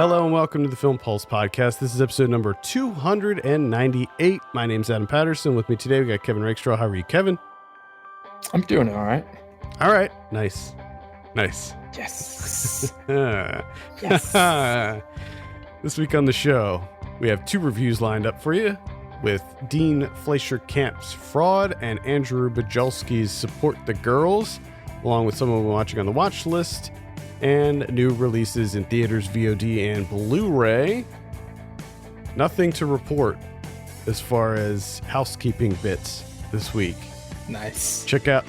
Hello and welcome to the Film Pulse podcast. This is episode number 298. My name's Adam Patterson. With me today, we got Kevin Rakestraw. How are you, Kevin? I'm doing all right. All right. Nice. Yes. Yes. This week on the show, we have two reviews lined up for you with Dean Fleischer-Camp's Fraud and Andrew Bajolski's Support the Girls, along with someone we're watching on the watch list, and new releases in theaters, VOD, and Blu-ray. Nothing to report as far as housekeeping bits this week. Nice. Check out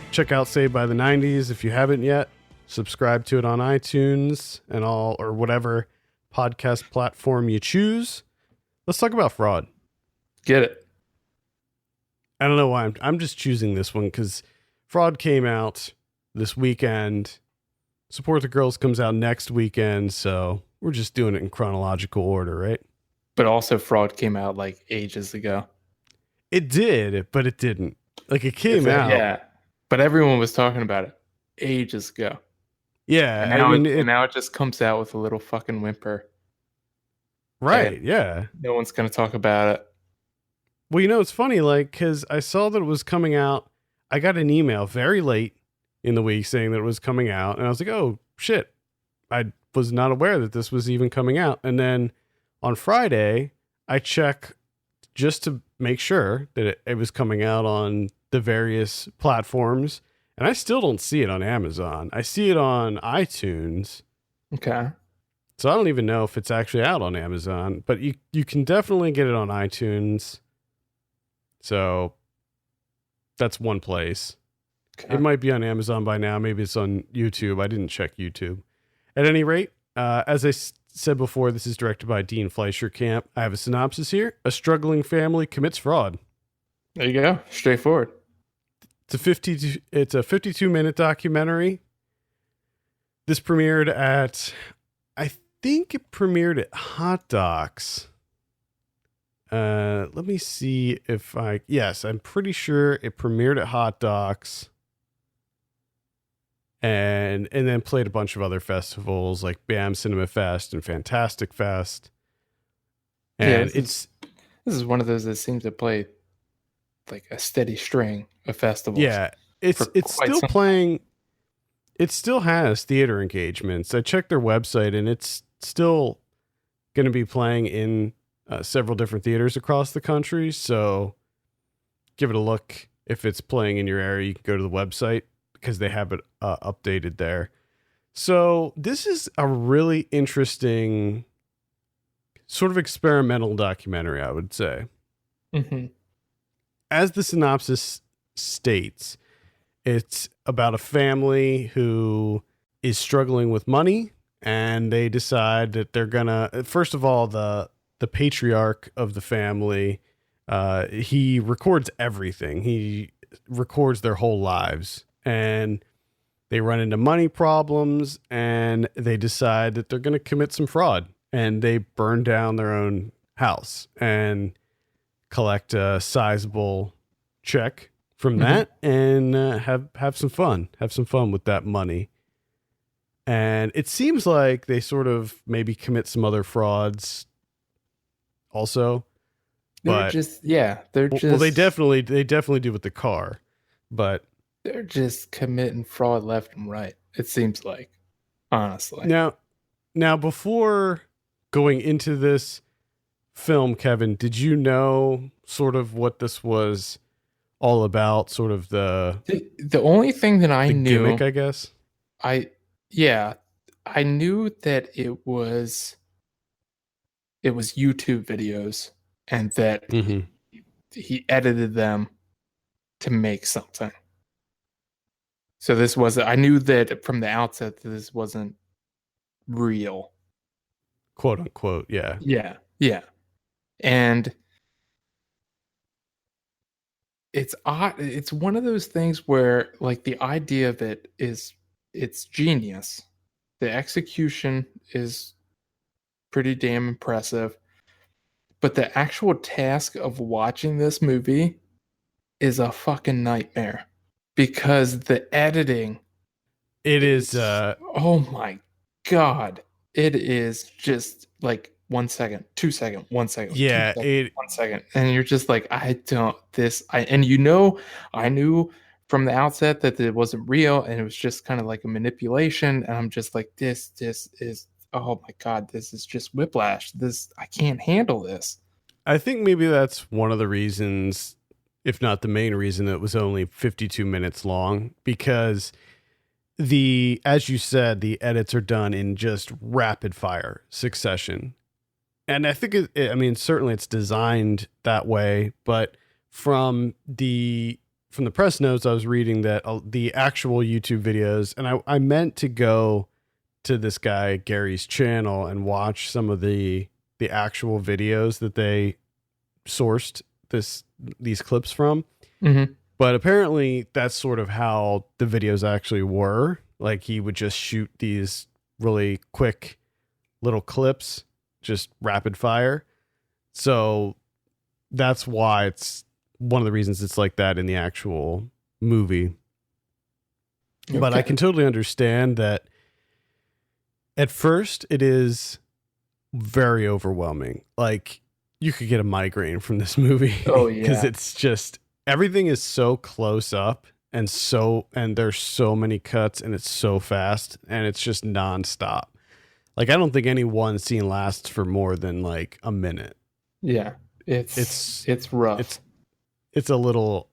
Saved by the 90s if you haven't yet. Subscribe to it on iTunes and all, or whatever podcast platform you choose. Let's talk about Fraud. Get it. I don't know why I'm just choosing this one because Fraud came out this weekend. Support the Girls comes out next weekend, so we're just doing it in chronological order, right? But also Fraud came out like ages ago. It did, but it didn't. Like it came out. Yeah. But everyone was talking about it ages ago. Yeah. And now it just comes out with a little fucking whimper. Right, yeah. No one's going to talk about it. Well, you know, it's funny, like, because I saw that it was coming out. I got an email very late in the week saying that it was coming out. And I was like, oh, shit. I was not aware that this was even coming out. And then on Friday, I check just to make sure that it was coming out on the various platforms. And I still don't see it on Amazon. I see it on iTunes. Okay. So I don't even know if it's actually out on Amazon. But you can definitely get it on iTunes. So that's one place. Okay. It might be on Amazon by now. Maybe it's on YouTube. I didn't check YouTube. At any rate, as I said before, this is directed by Dean Fleischer-Camp. I have a synopsis here. A struggling family commits fraud. There you go. Straightforward. It's a 52-minute documentary. This premiered at, I think it premiered at Hot Docs. Let me see if yes, I'm pretty sure it premiered at Hot Docs. And then played a bunch of other festivals like BAM Cinema Fest and Fantastic Fest. And this is one of those that seems to play like a steady string of festivals. Yeah, it's still playing. It still has theater engagements. I checked their website and it's still going to be playing in several different theaters across the country. So give it a look. If it's playing in your area, you can go to the website, because they have it updated there. So this is a really interesting sort of experimental documentary, I would say. Mm-hmm. As the synopsis states, it's about a family who is struggling with money, and they decide that they're gonna, first of all, the patriarch of the family, he records everything. He records their whole lives. And they run into money problems, and they decide that they're going to commit some fraud, and they burn down their own house and collect a sizable check from that, and have some fun with that money. And it seems like they sort of maybe commit some other frauds also. Well, they definitely do with the car, but they're just committing fraud left and right, it seems like, honestly. Now, before going into this film, Kevin, did you know sort of what this was all about? Sort of the only thing that I knew, gimmick, I guess. I knew that it was YouTube videos, and that he edited them to make something. So I knew that from the outset that this wasn't real. Quote unquote, yeah. Yeah. And it's odd. It's one of those things where, like, the idea of it it's genius. The execution is pretty damn impressive. But the actual task of watching this movie is a fucking nightmare. Because the editing It is oh my God. it is just like 1 second, 2 second, 1 second, two Yeah, second, it 1 second, and you're just like, I don't this I and you know, I knew from the outset that it wasn't real and it was just kind of like a manipulation, and I'm just like, this is oh my god, this is just whiplash. This I can't handle this. I think maybe that's one of the reasons, if not the main reason, it was only 52 minutes long, because the as you said, the edits are done in just rapid fire succession. And I think I mean, certainly it's designed that way, but from the from the press notes I was reading that the actual YouTube videos, and I meant to go to this guy Gary's channel and watch some of the actual videos that they sourced these clips from, Mhm. but apparently that's sort of how the videos actually were. Like he would just shoot these really quick little clips, just rapid fire. So that's why it's one of the reasons it's like that in the actual movie. But I Okay. can totally understand that at first it is very overwhelming. Like you could get a migraine from this movie Oh, because yeah. it's just everything is so close up and there's so many cuts and it's so fast and it's just nonstop. Like I don't think any one scene lasts for more than like a minute. Yeah. It's It's rough. it's it's a little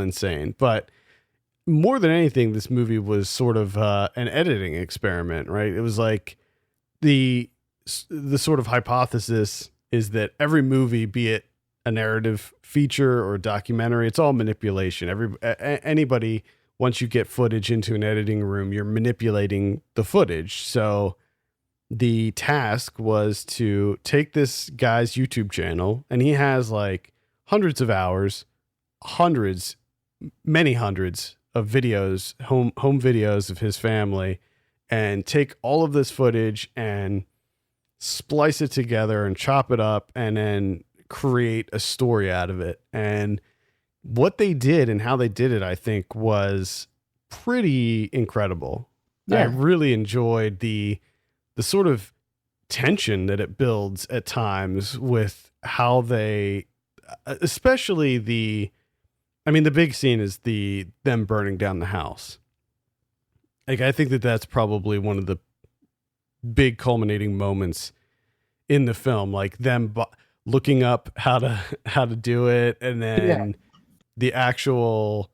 insane, but more than anything, this movie was sort of an editing experiment, right? It was like the the sort of hypothesis is that every movie, be it a narrative feature or a documentary, it's all manipulation. Anybody, once you get footage into an editing room, you're manipulating the footage. So the task was to take this guy's YouTube channel, and he has like hundreds of hours, hundreds, many hundreds of videos, home videos of his family, and take all of this footage and splice it together and chop it up and then create a story out of it. And what they did and how they did it, I think, was pretty incredible. I Yeah. really enjoyed the sort of tension that it builds at times with how they, especially I mean, the big scene is them burning down the house. Like, I think that that's probably one of the big culminating moments in the film, like them looking up how to do it, and Yeah. then the actual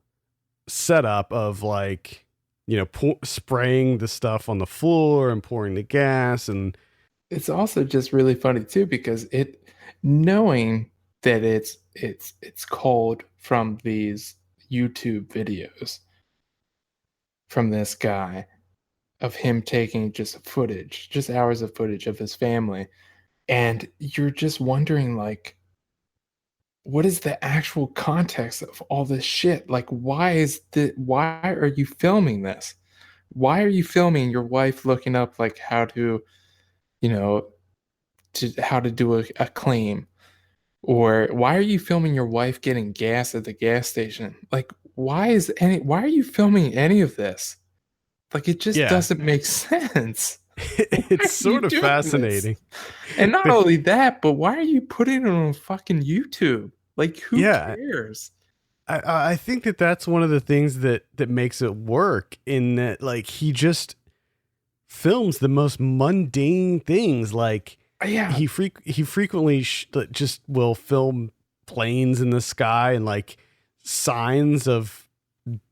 setup of like spraying the stuff on the floor and pouring the gas and It's also just really funny too because it knowing that it's cold from these YouTube videos from this guy of him taking just footage, just hours of footage of his family, and you're just wondering like what is the actual context of all this shit? Like why are you filming this? Why are you filming your wife looking up like how to, you know, how to do a claim? Or why are you filming your wife getting gas at the gas station? Like, why are you filming any of this? Like, it just yeah. doesn't make sense. Why It's are sort you of doing this? fascinating. And not only that, but why are you putting it on fucking YouTube? Like, who Yeah, cares? I think that that's one of the things that makes it work, in that like he just films the most mundane things. Like Yeah, he frequently just will film planes in the sky and like signs of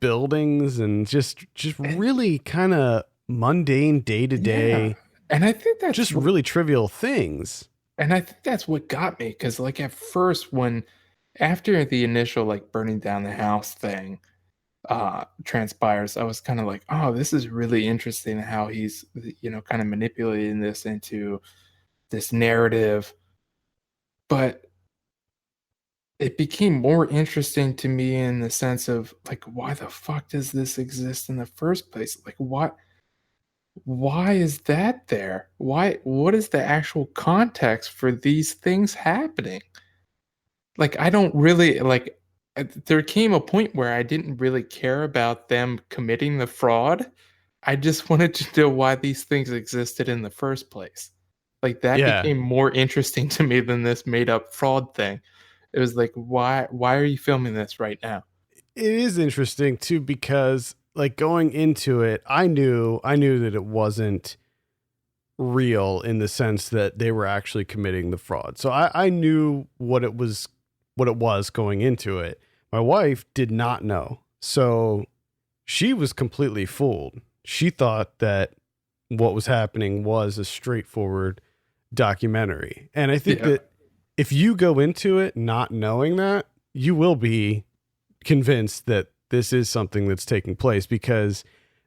buildings and just and really kind of mundane day to yeah, day, and I think that's just what really trivial things. and I think that's what got me because, like, at first, when after the initial like burning down the house thing, transpires, I was kind of like, oh, this is really interesting how he's, kind of manipulating this into this narrative. But it became more interesting to me in the sense of like, why the fuck does this exist in the first place? Like, why is that there? What is the actual context for these things happening? Like, I don't really like. There came a point where I didn't really care about them committing the fraud. I just wanted to know why these things existed in the first place. Like that Yeah. became more interesting to me than this made up fraud thing. It was like, why are you filming this right now? It is interesting too because like going into it, I knew that it wasn't real in the sense that they were actually committing the fraud. So I knew what it was going into it. My wife did not know. So she was completely fooled. She thought that what was happening was a straightforward documentary. And I think Yeah. that if you go into it not knowing that, you will be convinced that this is something that's taking place because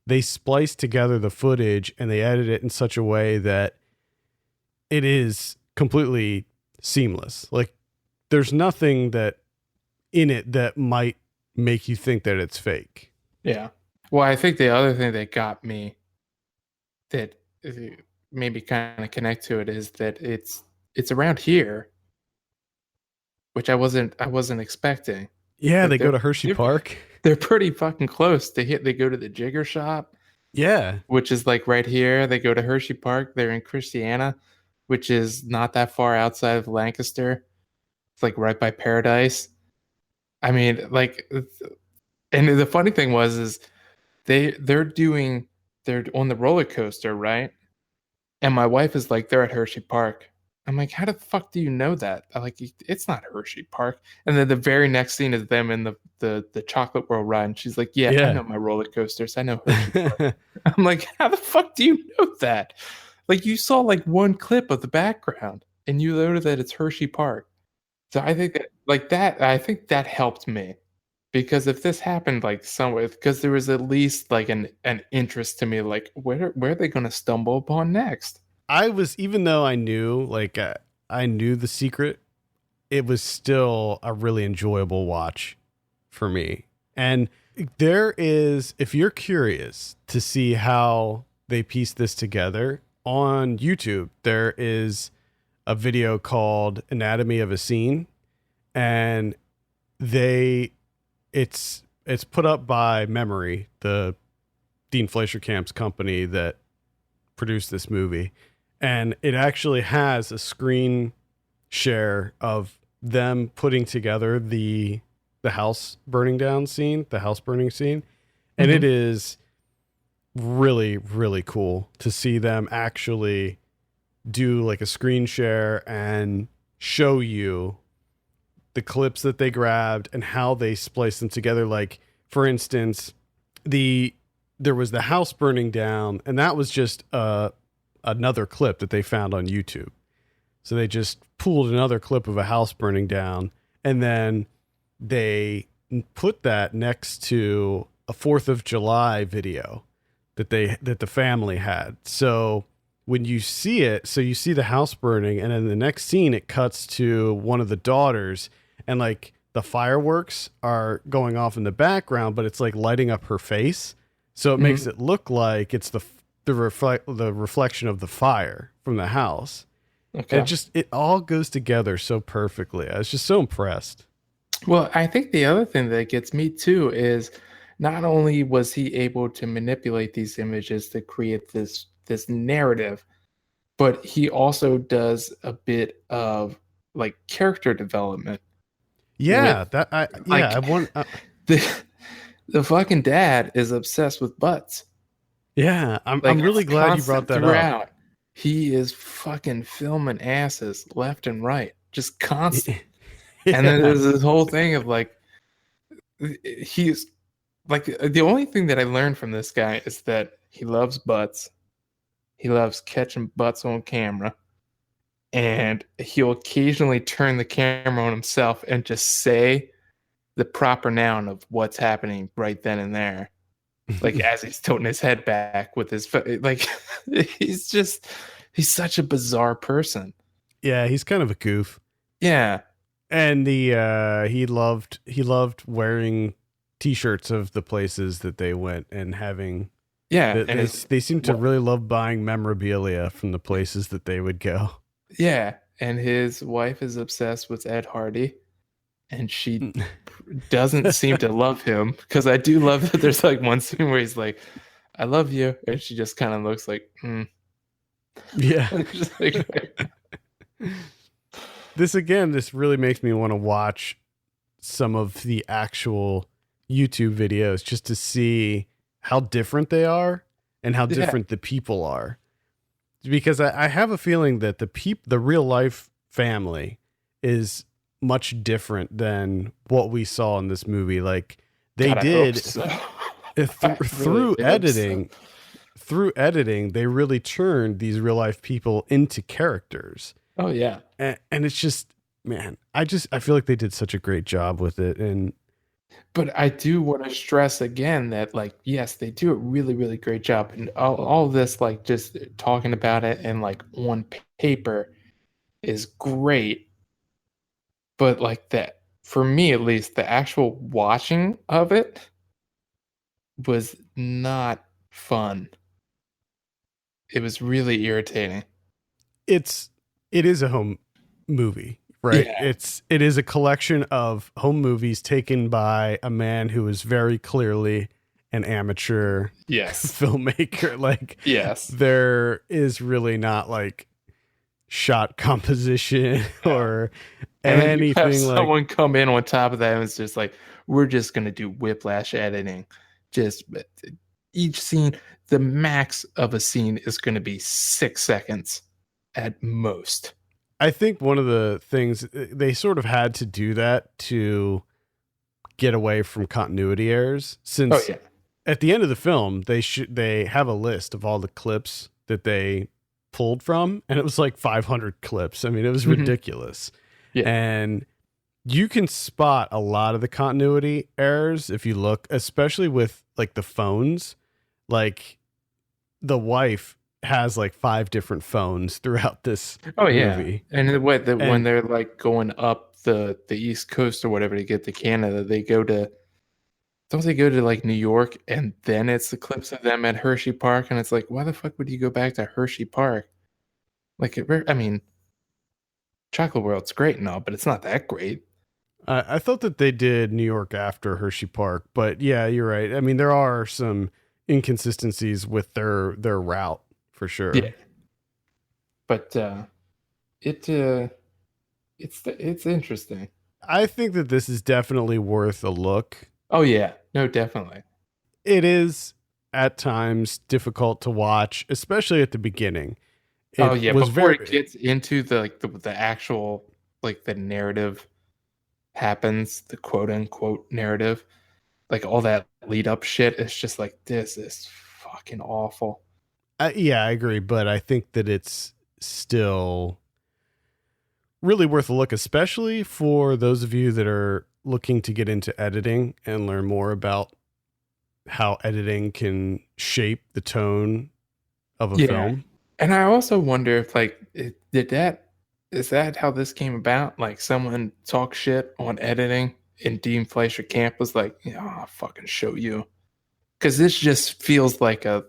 they splice together the footage and they edit it in such a way that it is completely seamless. Like there's nothing that in it that might make you think that it's fake. Yeah. Well, I think the other thing that got me that maybe kind of connect to it is that it's around here, which I wasn't expecting. Yeah, Like they go to Hershey they're Park. they're pretty fucking close. They go to the Jigger Shop, Yeah. which is like right here. They go to Hershey Park. They're in Christiana, which is not that far outside of Lancaster. It's like right by Paradise. I mean, like, and the funny thing was is they're on the roller coaster, right? And my wife is like, they're at Hershey Park. I'm like, how the fuck do you know that? I'm like, it's not Hershey Park. And then the very next scene is them in the Chocolate World ride. And she's like, yeah, I Yeah. know my roller coasters. I know Hershey Park. I'm like, how the fuck do you know that? Like, you saw like one clip of the background and you know that it's Hershey Park. So I think that, like that, I think that helped me because if this happened like somewhere, because there was at least like an interest to me, like where are they going to stumble upon next? I was, even though I knew the secret, it was still a really enjoyable watch for me. And there is, if you're curious to see how they piece this together on YouTube, there is a video called Anatomy of a Scene, and they it's put up by Memory, the Dean Fleischer Camp's company that produced this movie, and it actually has a screen share of them putting together the house burning down scene, the house burning scene, and it Mhm. is really really cool to see them actually do like a screen share and show you the clips that they grabbed and how they spliced them together. Like for instance, there was the house burning down, and that was just another clip that they found on YouTube. So they just pulled another clip of a house burning down, and then they put that next to a 4th of July video that the family had. So when you see it, so you see the house burning, and then the next scene it cuts to one of the daughters, and like the fireworks are going off in the background, but it's like lighting up her face. So it makes Mhm. it look like it's the reflection of the fire from the house. And Okay. it all goes together so perfectly. I was just so impressed. Well, I think the other thing that gets me too is not only was he able to manipulate these images to create this narrative, but he also does a bit of like character development Yeah, with that I yeah, like I want the the fucking dad is obsessed with butts. yeah, Like I'm it's really glad you constant brought that up. throughout. He is fucking filming asses left and right, just constant. And then Yeah. there's this whole thing of like he's like the only thing that I learned from this guy is that he loves butts. He loves catching butts on camera. And he'll occasionally turn the camera on himself and just say the proper noun of what's happening right then and there. Like as he's tilting his head back with his like he's just he's such a bizarre person. Yeah, he's kind of a goof. Yeah. And he loved wearing t-shirts of the places that they went and having Yeah, and his they seem to really love buying memorabilia from the places that they would go. yeah, and his wife is obsessed with Ed Hardy, and doesn't seem to love him because I do love that there's like one scene where he's like, I love you. And she just kind of looks like, Yeah. Just like, This really makes me want to watch some of the actual YouTube videos just to see how different they are and how yeah, different the people are. Because I have a feeling that the real life family is much different than what we saw in this movie. Like they God, I hope did so. I really hope so. through editing, they really turned these real life people into characters. Oh yeah. And it's just, man, I feel like they did such a great job with it. And But I do want to stress again that, like, yes, they do a really, really great job. And all of this, like, just talking about it and, like, on paper is great. But, like, that, for me at least, the actual watching of it was not fun. It was really irritating. it's it is a home movie, right? Yeah. It is a collection of home movies taken by a man who is very clearly an amateur Yes. filmmaker. Like Yes. there is really not like shot composition Yeah. or And then you have anything like. someone come in on top of that and it's just like, we're just gonna do whiplash editing. Just each scene, the max of a scene is gonna be 6 seconds at most. I think one of the things they sort of had to do that to get away from continuity errors, Oh since yeah. at the end of the film they have a list of all the clips that they pulled from, and it was like 500 clips. I mean, it was Mhm. ridiculous. Yeah. And you can spot a lot of the continuity errors if you look, especially with like the phones. Like the wife has like five different phones throughout this Oh yeah. movie. And then what that when And they're like going up the East Coast or whatever to get to Canada, they go to don't they go to like New York and then it's the clips of them at Hershey Park and it's like, why the fuck would you go back to Hershey Park? Like, I mean, Chocolate World's great and all, but it's not that great. I thought that they did New York after Hershey Park, but yeah, you're right. I mean, there are some inconsistencies with their route for Yeah, sure. but it it's interesting. I think that this is definitely worth a look. Oh yeah, no, definitely. It is at times difficult to watch, especially at the beginning. Oh It yeah, was before it very, gets into the like the actual like the narrative happens, the quote unquote narrative, like all that lead up shit. It's just like this is fucking awful. yeah, I agree, but I think that it's still really worth a look, especially for those of you that are looking to get into editing and learn more about how editing can shape the tone of a Yeah, film. and I also wonder if like did that is that how this came about? Like someone talked shit on editing, and Dean Fleischer Camp was like, "Yeah, I'll fucking show you," because this just feels like a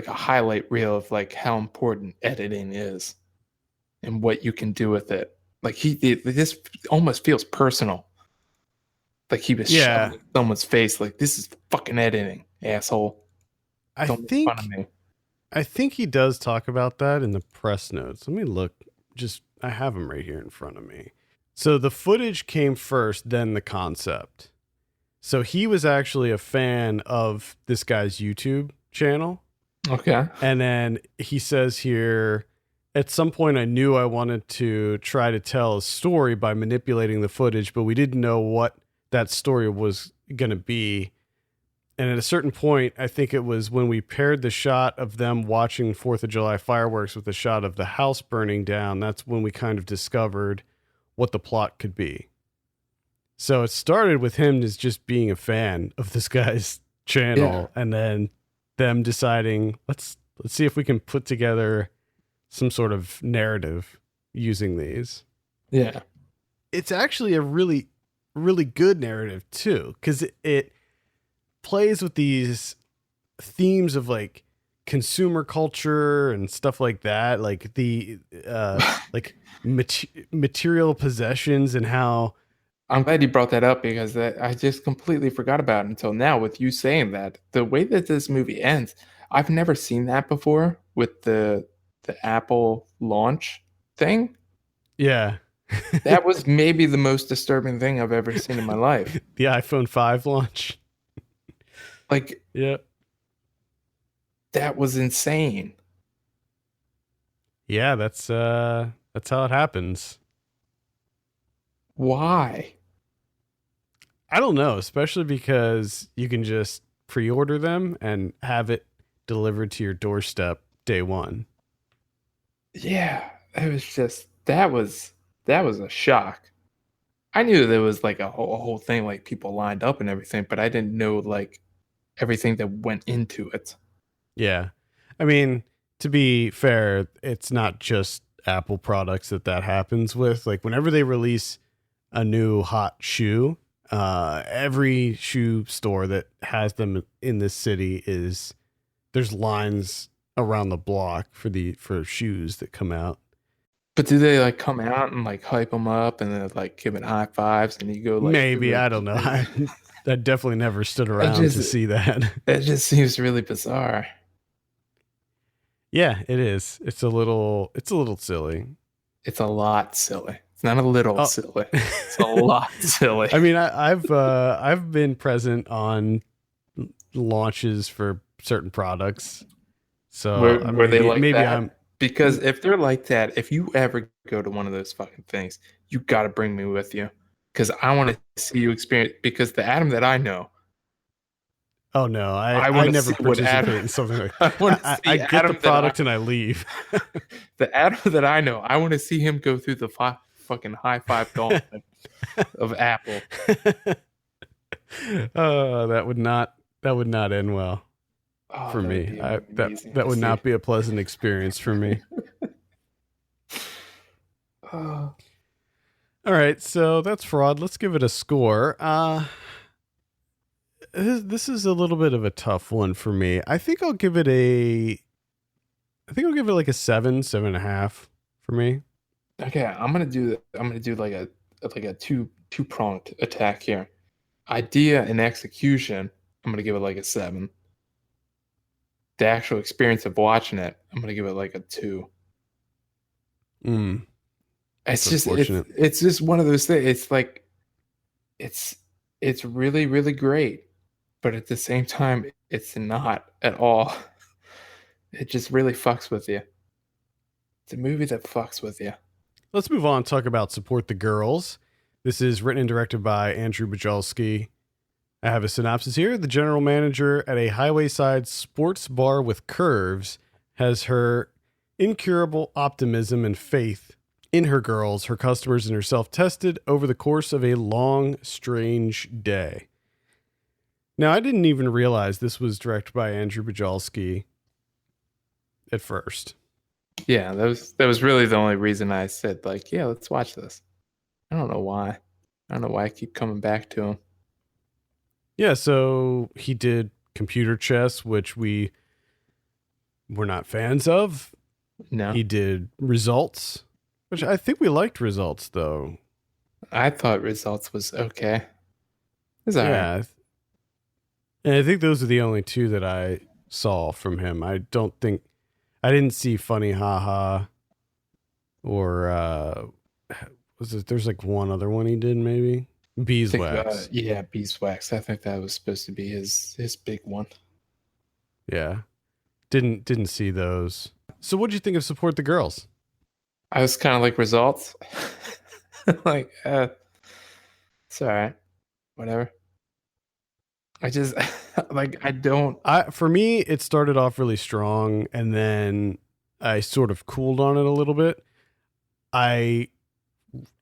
highlight reel of like how important editing is and what you can do with it. Like this almost feels personal. Like he was shoving Yeah, it in someone's face. Like this is fucking editing, asshole. I Don't make fun of think me. I think he does talk about that in the press notes. Let me look. Just I have them right here in front of me. So the footage came first, then the concept. So he was actually a fan of this guy's YouTube channel. Okay. And then he says here, at some point I knew I wanted to try to tell a story by manipulating the footage, but we didn't know what that story was going to be. And at a certain point, I think it was when we paired the shot of them watching 4th of July fireworks with the shot of the house burning down, that's when we kind of discovered what the plot could be. So it started with him as just being a fan of this guy's Yeah. channel, and then them deciding, let's see if we can put together some sort of narrative using these. Yeah. It's actually a really, really good narrative too, because it plays with these themes of like consumer culture and stuff like that, like the like material possessions and how I'm glad you brought that up because I just completely forgot about it until now with you saying that. The way that this movie ends, I've never seen that before with the Apple launch thing. Yeah. That was maybe the most disturbing thing I've ever seen in my life. The iPhone 5 launch. Like, Yeah. that was insane. Yeah, that's how it happens. Why? I don't know, especially because you can just pre-order them and have it delivered to your doorstep day one. Yeah, it was just that was a shock. I knew there was like a whole thing, like people lined up and everything, but I didn't know like everything that went into it. Yeah. I mean, to be fair, it's not just Apple products that happens with. Like whenever they release a new hot shoe, every shoe store that has them in this city is there's lines around the block for shoes that come out. But do they like come out and like hype them up and then like give it high fives and you go like through Maybe, I don't know. the I definitely never stood it around just to see that. it just seems really bizarre. Yeah, it is. It's a little silly. It's a lot silly. It's not a little Oh. silly. It's a lot silly. I mean, I've been present on launches for certain products, so Were they like maybe that? I'm Because if they're like that, if you ever go to one of those fucking things, you got to bring me with you. Because I want to see you experience. Because the Adam that I know, oh no, I I want to never see what participate Adam. in something like I want to I see get the Adam that product and I leave. the Adam that I know. I want to see him go through the fucking high five gauntlet of Apple. Oh, that would not end well Oh, for that would me. be That amazing that to would see. not be a pleasant experience for me. Oh, All right, so that's fraud. Let's give it a score. This is a little bit of a tough one for me. I think I'll give it like a 7.5 for me. okay, I'm gonna do like a two pronged attack here. Idea and execution, I'm gonna give it like a 7. The actual experience of watching it, I'm gonna give it like a 2. Mm, It's that's just unfortunate. it's just one of those things. It's like it's it's really really great, but at the same time, it's not at all. It just really fucks with you. It's a movie that fucks with you. Let's move on and talk about Support the Girls. This is written and directed by Andrew Bujalski. I have a synopsis here. The general manager at a highway side sports bar with curves has her incurable optimism and faith in her girls, her customers, and herself tested over the course of a long, strange day. Now, I didn't even realize this was directed by Andrew Bujalski at first. Yeah, that was really the only reason I said like, yeah, let's watch this. I don't know why. I don't know why I keep coming back to him. Yeah, so he did Computer Chess, which we were not fans of. No, He did Results, which I think we liked Results, though. I thought Results was okay. It's all right. Yeah. And I think those are the only two that I saw from him. I didn't see Funny Haha or there's like one other one he did maybe? Beeswax. Yeah, Beeswax. I think that was supposed to be his big one. Yeah. Didn't see those. So what'd you think of Support the Girls? I was kind of like Results, like it's all right, whatever. I just like I don't. For me, it started off really strong and then I sort of cooled on it a little bit. I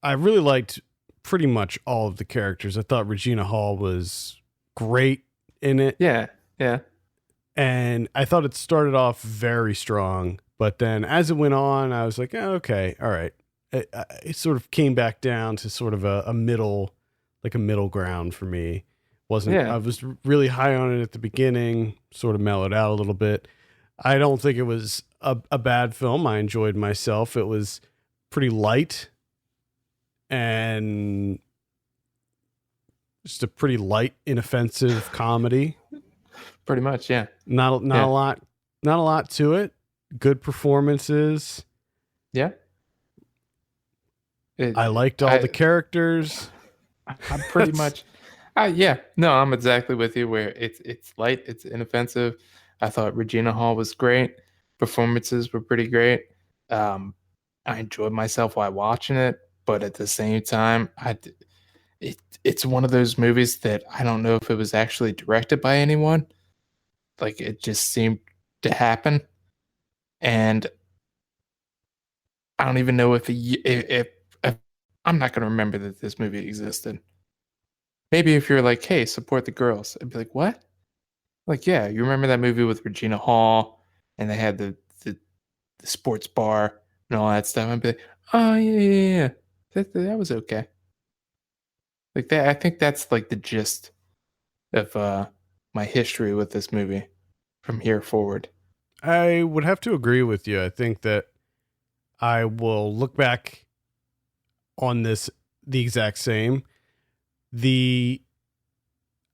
really liked pretty much all of the characters. I thought Regina Hall was great in it. Yeah, yeah. And I thought it started off very strong, but then as it went on, I was like, oh, okay, all right. It sort of came back down to sort of a middle, like a middle ground for me. I was really high on it at the beginning, sort of mellowed out a little bit. I don't think it was a bad film. I enjoyed myself. It was pretty light and just a pretty light, inoffensive comedy. Pretty much, yeah. Not Yeah. a lot, not a lot to it. Good performances. Yeah. I It, liked all the characters. I'm pretty much, yeah. No, I'm exactly with you. Where it's light, it's inoffensive. I thought Regina Hall was great. Performances were pretty great. Um, I enjoyed myself while watching it, but at the same time, it's one of those movies that I don't know if it was actually directed by anyone. Like it just seemed to happen, and I don't even know if I'm not going to remember that this movie existed. Maybe if you're like, hey, support the girls, I'd be like, what? Like, yeah, you remember that movie with Regina Hall and they had the sports bar and all that stuff? I'd be like, oh yeah. That was okay. Like that, I think that's like the gist of my history with this movie from here forward. I would have to agree with you. I think that I will look back on this the exact same. The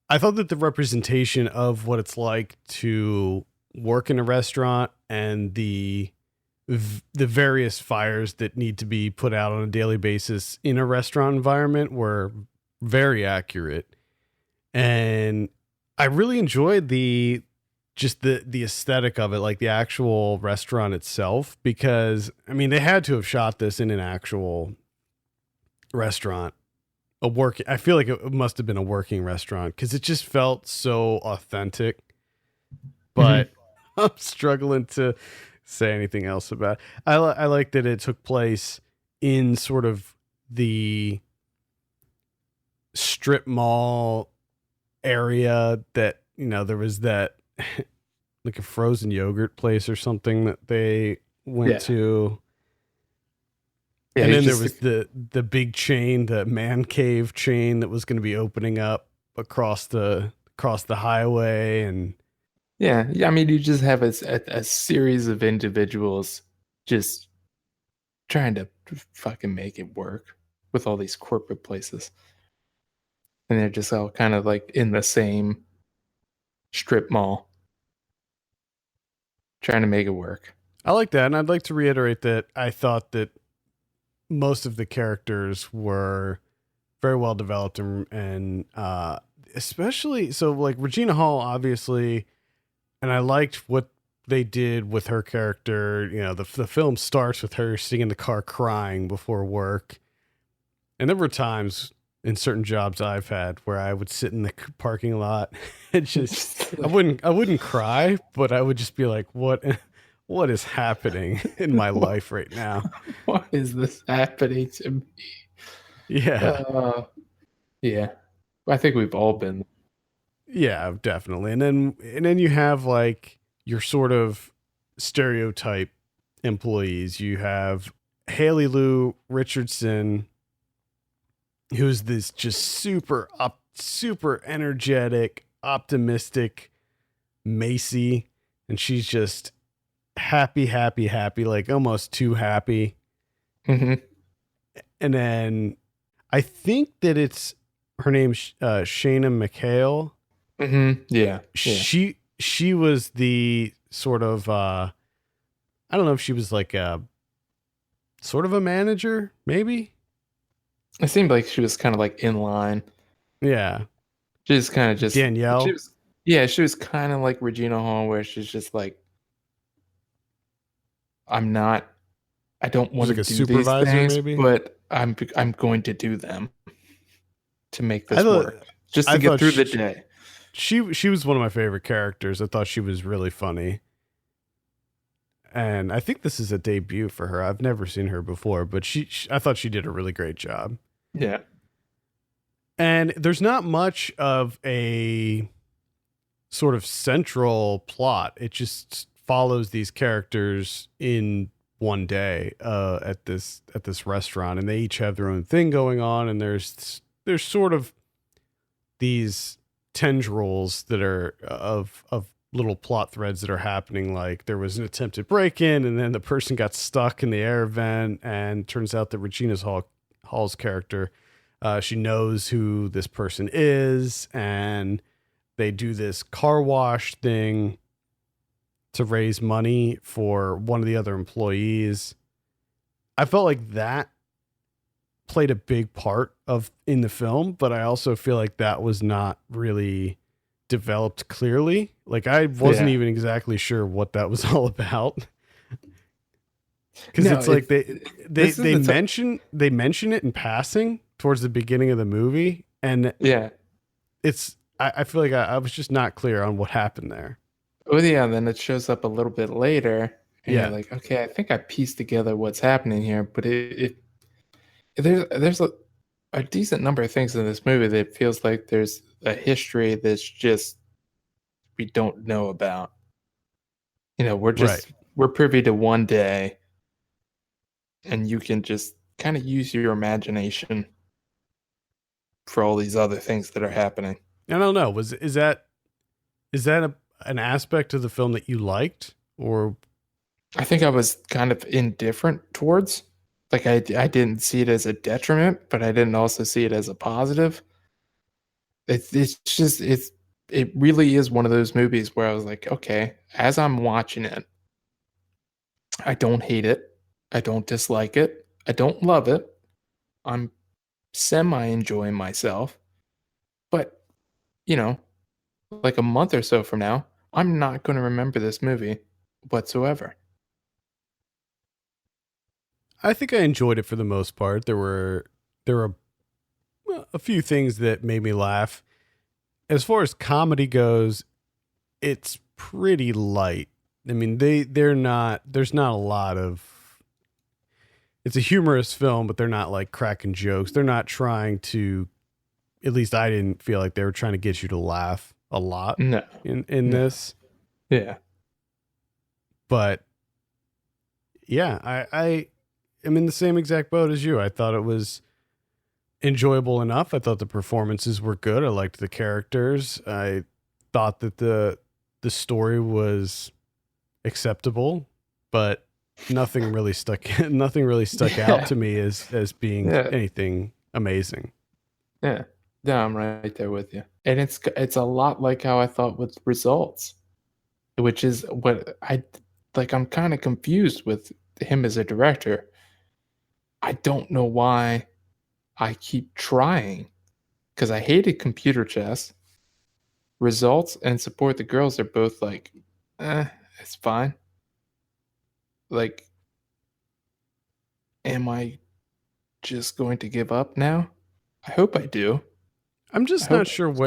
I thought that the representation of what it's like to work in a restaurant and the various fires that need to be put out on a daily basis in a restaurant environment were very accurate. And I really enjoyed the aesthetic of it, like the actual restaurant itself, because I mean they had to have shot this in an actual restaurant. I feel like it must have been a working restaurant because it just felt so authentic. But I'm struggling to say anything else about it. I like that it took place in sort of the strip mall area that, there was that like a frozen yogurt place or something that they went Yeah. to. Yeah, And then there just was the big chain, the man cave chain that was going to be opening up across the highway. And yeah. I mean, you just have a series of individuals just trying to fucking make it work with all these corporate places. And they're just all kind of like in the same strip mall trying to make it work. I like that. And I'd like to reiterate that I thought that most of the characters were very well developed and especially so like Regina Hall, obviously. And I liked what they did with her character. The film starts with her sitting in the car crying before work. And there were times in certain jobs I've had where I would sit in the parking lot and just I wouldn't cry, but I would just be like, what is happening in my life right now? Why is this happening to me? Yeah. Yeah. I think we've all been. Yeah, definitely. And then you have like your sort of stereotype employees. You have Haley Lou Richardson, who's this just super energetic, optimistic Macy, and she's just happy, like almost too happy. Mm-hmm. And then I think that it's her name's Shayna McHale. Mm-hmm. Yeah. She was the sort of I don't know if she was like a sort of a manager, maybe. It seemed like she was kind of like in line. Yeah. She was kind of just Danielle. She was kind of like Regina Hall, where she's just like, I don't want like to a do these supervisor, things, maybe? but I'm going to do them to make this thought- work, just I to get thought through the day. She was one of my favorite characters. I thought she was really funny. And I think this is a debut for her. I've never seen her before, but I thought she did a really great job. Yeah. And there's not much of a sort of central plot. It just follows these characters in one day at this restaurant, and they each have their own thing going on. And there's sort of these tendrils that are of little plot threads that are happening. Like there was an attempted break-in, and then the person got stuck in the air vent, and turns out that Hall's character She knows who this person is, and they do this car wash thing to raise money for one of the other employees. I felt like that played a big part of in the film, but I also feel like that was not really developed clearly. Like I wasn't Yeah. even exactly sure what that was all about. Because No, it's like this is they mention it in passing towards the beginning of the movie, and yeah. I feel like I was just not clear on what happened there. Oh yeah, and then it shows up a little bit later, and you're Yeah, like, okay, I think I pieced together what's happening here, but there's a decent number of things in this movie that feels like there's a history that's just we don't know about. right. We're privy to one day, and you can just kind of use your imagination for all these other things that are happening. I don't know. Is that an aspect of the film that you liked, or I think I was kind of indifferent towards. Like I didn't see it as a detriment, but I didn't also see it as a positive. It really is one of those movies where I was like, okay, as I'm watching it, I don't hate it, I don't dislike it, I don't love it. I'm semi enjoying myself, but you know, like a month or so from now, I'm not going to remember this movie whatsoever. I think I enjoyed it for the most part. There were a few things that made me laugh. As far as comedy goes, it's pretty light. I mean, they're not. There's not a lot of. It's a humorous film, but they're not like cracking jokes. They're not trying to. At least I didn't feel like they were trying to get you to laugh a lot No, in no, this. yeah, But yeah, I am in the same exact boat as you. I thought it was enjoyable enough. I thought the performances were good. I liked the characters. I thought that the story was acceptable, but nothing really stuck out yeah, to me as being yeah. anything amazing. Yeah. Yeah, I'm right there with you. And it's a lot like how I thought with results, which is what I like. I'm kind of confused with him as a director. I don't know why I keep trying because I hated computer chess. Results and support the girls are both like, it's fine. Like, am I just going to give up now? I hope I do. I'm I just hope not I sure stop.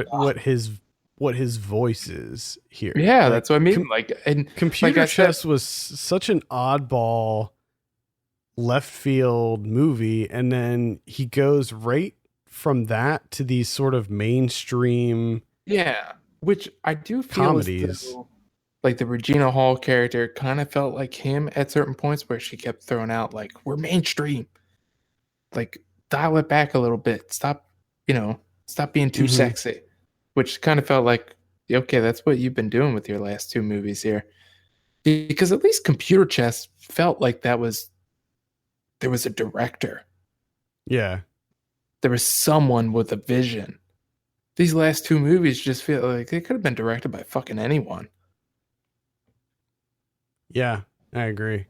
what his voice is here. Yeah, Like that's what I mean. Like computer I said, chess was such an oddball left field movie, and then he goes right from that to these sort of mainstream yeah, which I do feel as comedies. though, like the Regina Hall character kind of felt like him at certain points where she kept throwing out like, "We're mainstream." Like, dial it back a little bit. Stop being too Hmm. sexy. Which kind of felt like, yeah, okay, that's what you've been doing with your last two movies here. Because at least computer chess felt like there was a director. Yeah, There was someone with a vision. These last two movies just feel like they could have been directed by fucking anyone. yeah, I agree.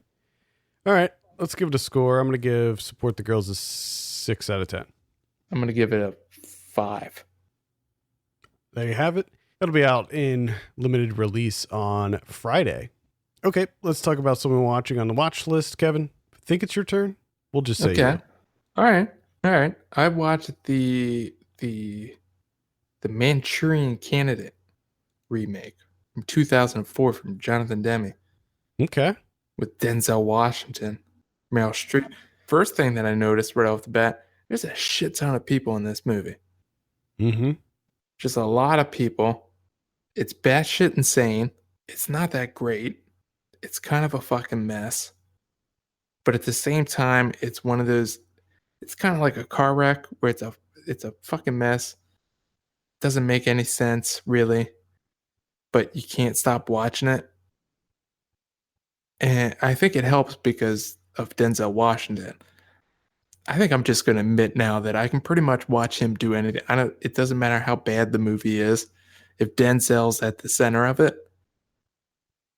All right, let's give it a score. I'm gonna give Support the Girls a 6 out of 10. I'm gonna give it a 5. There you have it. It'll be out in limited release on Friday. Okay, let's talk about someone watching on the watch list. Kevin, think it's your turn. We'll just say Okay. you. All right. All right. I watched the Manchurian Candidate remake from 2004 from Jonathan Demme Okay. with Denzel Washington, Meryl Streep. First thing that I noticed right off the bat, there's a shit ton of people in this movie. Mm-hmm. Just a lot of people. It's batshit insane. It's not that great. It's kind of a fucking mess. But at the same time, it's one of those. It's kind of like a car wreck where it's a fucking mess. Doesn't make any sense really, but you can't stop watching it. And I think it helps because of Denzel Washington. I think I'm just going to admit now that I can pretty much watch him do anything. It doesn't matter how bad the movie is. If Denzel's at the center of it,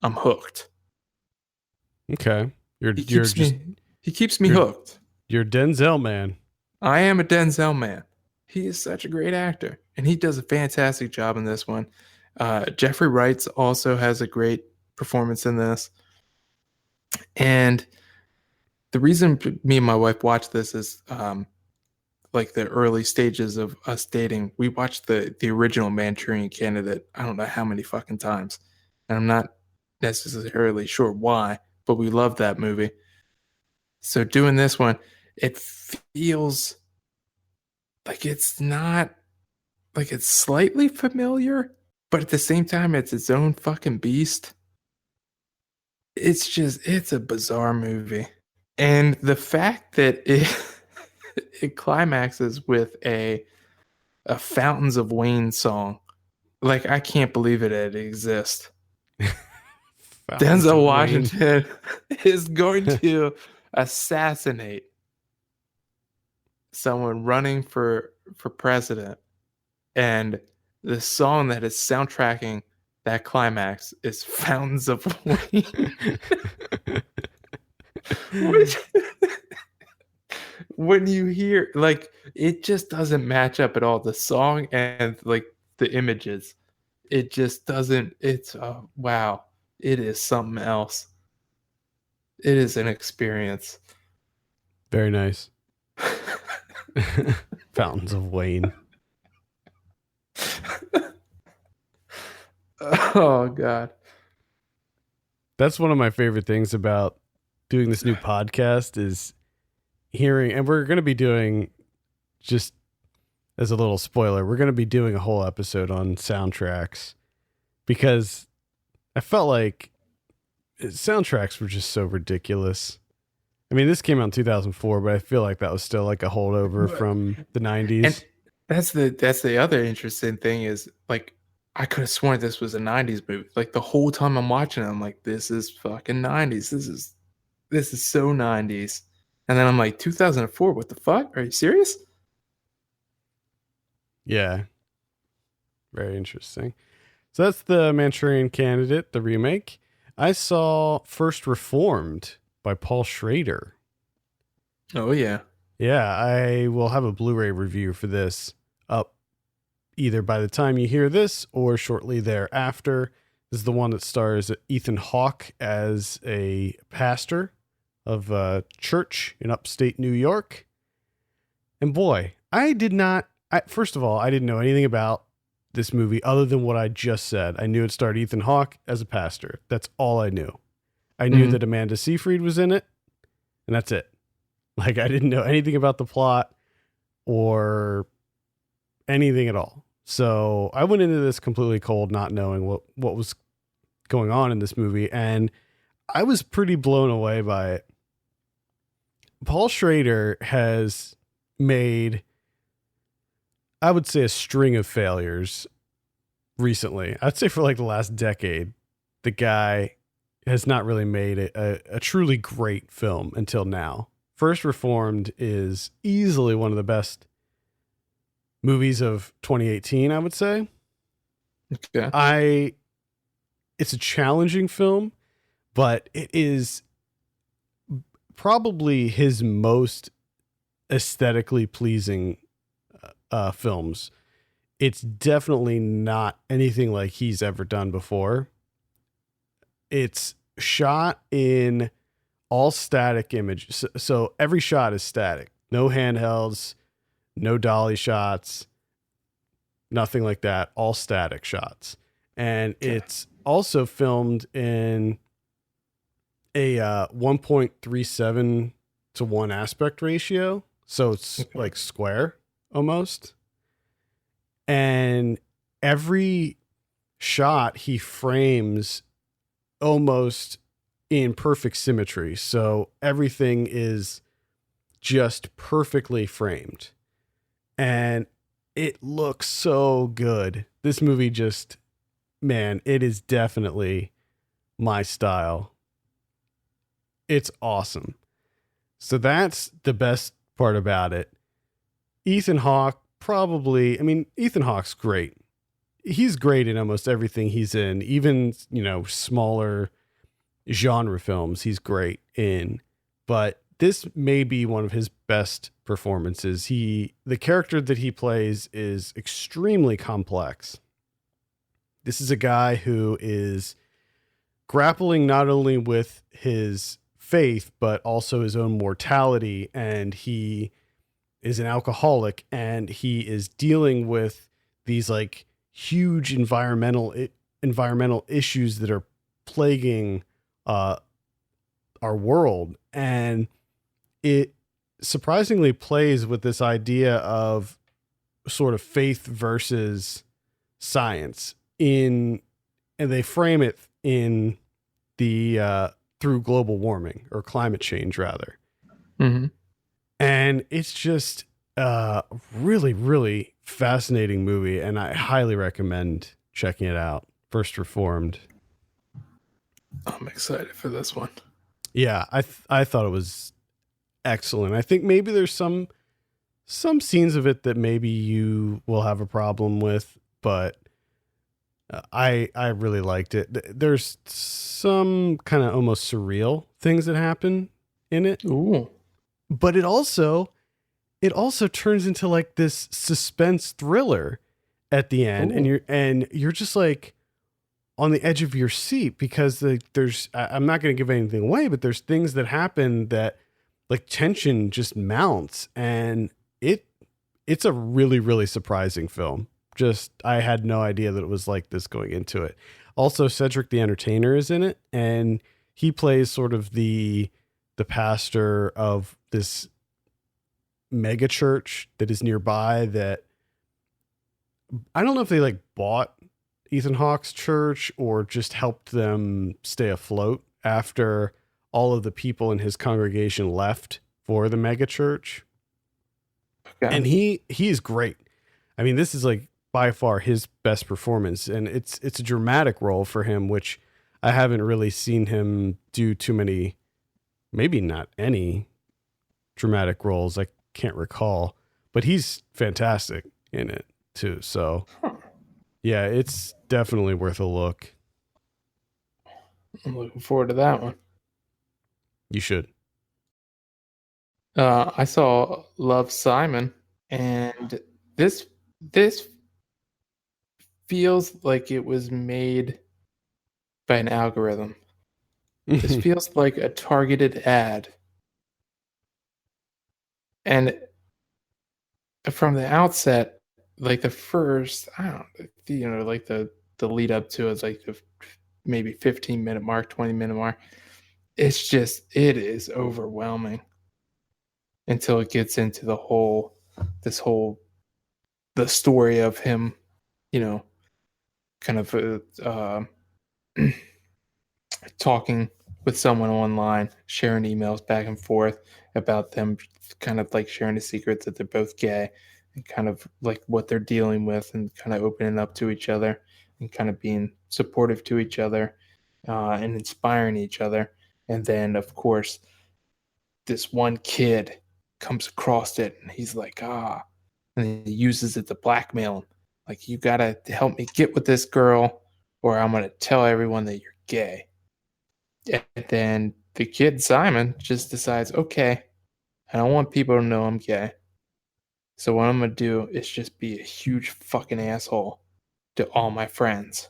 I'm hooked. Okay. You're He you're keeps just me he keeps me you're hooked. you're Denzel man. I am a Denzel man. He is such a great actor, and he does a fantastic job in this one. Jeffrey Wright also has a great performance in this. And the reason me and my wife watched this is like the early stages of us dating. We watched the original Manchurian Candidate. I don't know how many fucking times, and I'm not necessarily sure why, but we loved that movie. So doing this one, it feels like it's not like it's slightly familiar, but at the same time, it's its own fucking beast. It's a bizarre movie. And the fact that it it climaxes with a Fountains of Wayne song, like I can't believe it exists. Fountains Denzel of Wayne. Washington is going to assassinate someone running for president, and the song that is soundtracking that climax is Fountains of Wayne. Which, when you hear, like, it just doesn't match up at all. The song and like the images, it just doesn't. It's wow, it is something else. It is an experience. Very nice. Fountains of Wayne. Oh God. That's one of my favorite things about doing this new podcast is hearing, and we're going to be doing, just as a little spoiler, we're going to be doing a whole episode on soundtracks because I felt like soundtracks were just so ridiculous. I mean, this came out in 2004, but I feel like that was still like a holdover from the 90s. And that's the other interesting thing is, like, I could have sworn this was a 90s movie. Like the whole time I'm watching it, I'm like, this is fucking 90s. This is so 90s. And then I'm like, 2004, what the fuck? Are you serious? Yeah. Very interesting. So that's the Manchurian Candidate, the remake. I saw First Reformed by Paul Schrader. Oh yeah. Yeah, I will have a Blu-ray review for this up either by the time you hear this or shortly thereafter. This is the one that stars Ethan Hawke as a pastor of a church in upstate New York. And boy, first of all, I didn't know anything about this movie other than what I just said. I knew it starred Ethan Hawke as a pastor. That's all I knew. I knew that Amanda Seyfried was in it, and that's it. Like, I didn't know anything about the plot or anything at all. So I went into this completely cold, not knowing what was going on in this movie, and I was pretty blown away by it. Paul Schrader has made, I would say, a string of failures recently. I'd say for like the last decade, the guy has not really made a truly great film until now. First Reformed is easily one of the best movies of 2018, I would say. Okay. It's a challenging film, but it is probably his most aesthetically pleasing films. It's definitely not anything like he's ever done before. It's shot in all static images. So every shot is static. No handhelds, no dolly shots, nothing like that. All static shots. And it's also filmed in a 1.37 to 1 aspect ratio. So it's like square almost. And every shot he frames almost in perfect symmetry. So everything is just perfectly framed. And it looks so good. This movie just, man, it is definitely my style. It's awesome. So that's the best part about it. Ethan Hawke probably, I mean, Ethan Hawke's great. He's great in almost everything he's in, even, smaller genre films he's great in. But this may be one of his best performances. The character that he plays is extremely complex. This is a guy who is grappling not only with his faith, but also his own mortality. And he is an alcoholic, and he is dealing with these like huge environmental issues that are plaguing our world. And it surprisingly plays with this idea of sort of faith versus science and they frame it in the through global warming or climate change rather. Mm-hmm. And it's just a really, really fascinating movie, and I highly recommend checking it out. First Reformed. I'm excited for this one. Yeah, I thought it was excellent. I think maybe there's some scenes of it that maybe you will have a problem with, but I really liked it. There's some kind of almost surreal things that happen in it. Ooh. But it also turns into like this suspense thriller at the end. Ooh. And you're just like on the edge of your seat because I'm not going to give anything away, but there's things that happen that like tension just mounts, and it's a really, really surprising film. Just, I had no idea that it was like this going into it. Also, Cedric the Entertainer is in it, and he plays sort of the pastor of this mega church that is nearby that I don't know if they like bought Ethan Hawke's church or just helped them stay afloat after all of the people in his congregation left for the mega church. Okay. And he's great. I mean, this is like by far his best performance, and it's a dramatic role for him, which I haven't really seen him do too many, maybe not any dramatic roles. I can't recall, but he's fantastic in it too. So yeah, it's definitely worth a look. I'm looking forward to that one. You should. I saw Love, Simon, and this feels like it was made by an algorithm. This feels like a targeted ad. And from the outset, like the first, I don't know, like the lead up to is like the maybe 15-minute mark, 20-minute mark. It is overwhelming until it gets into the story of him, kind of talking with someone online, sharing emails back and forth about them kind of like sharing the secrets that they're both gay and kind of like what they're dealing with and kind of opening up to each other and kind of being supportive to each other and inspiring each other. And then, of course, this one kid comes across it and he's like, and he uses it to blackmail him. Like, you got to help me get with this girl or I'm going to tell everyone that you're gay. And then the kid, Simon, just decides, okay, I don't want people to know I'm gay. So what I'm going to do is just be a huge fucking asshole to all my friends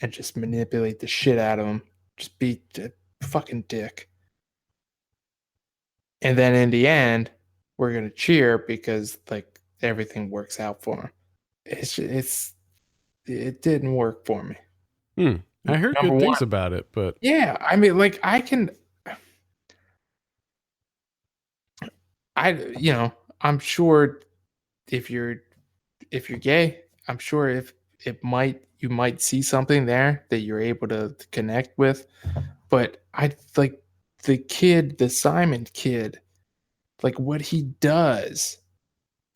and just manipulate the shit out of them. Just be a fucking dick. And then in the end, we're going to cheer because like everything works out for him. It didn't work for me. I heard Number good things one, about it, but yeah, I mean, like I'm sure if you're gay, I'm sure if you might see something there that you're able to connect with. But I like the Simon kid, like what he does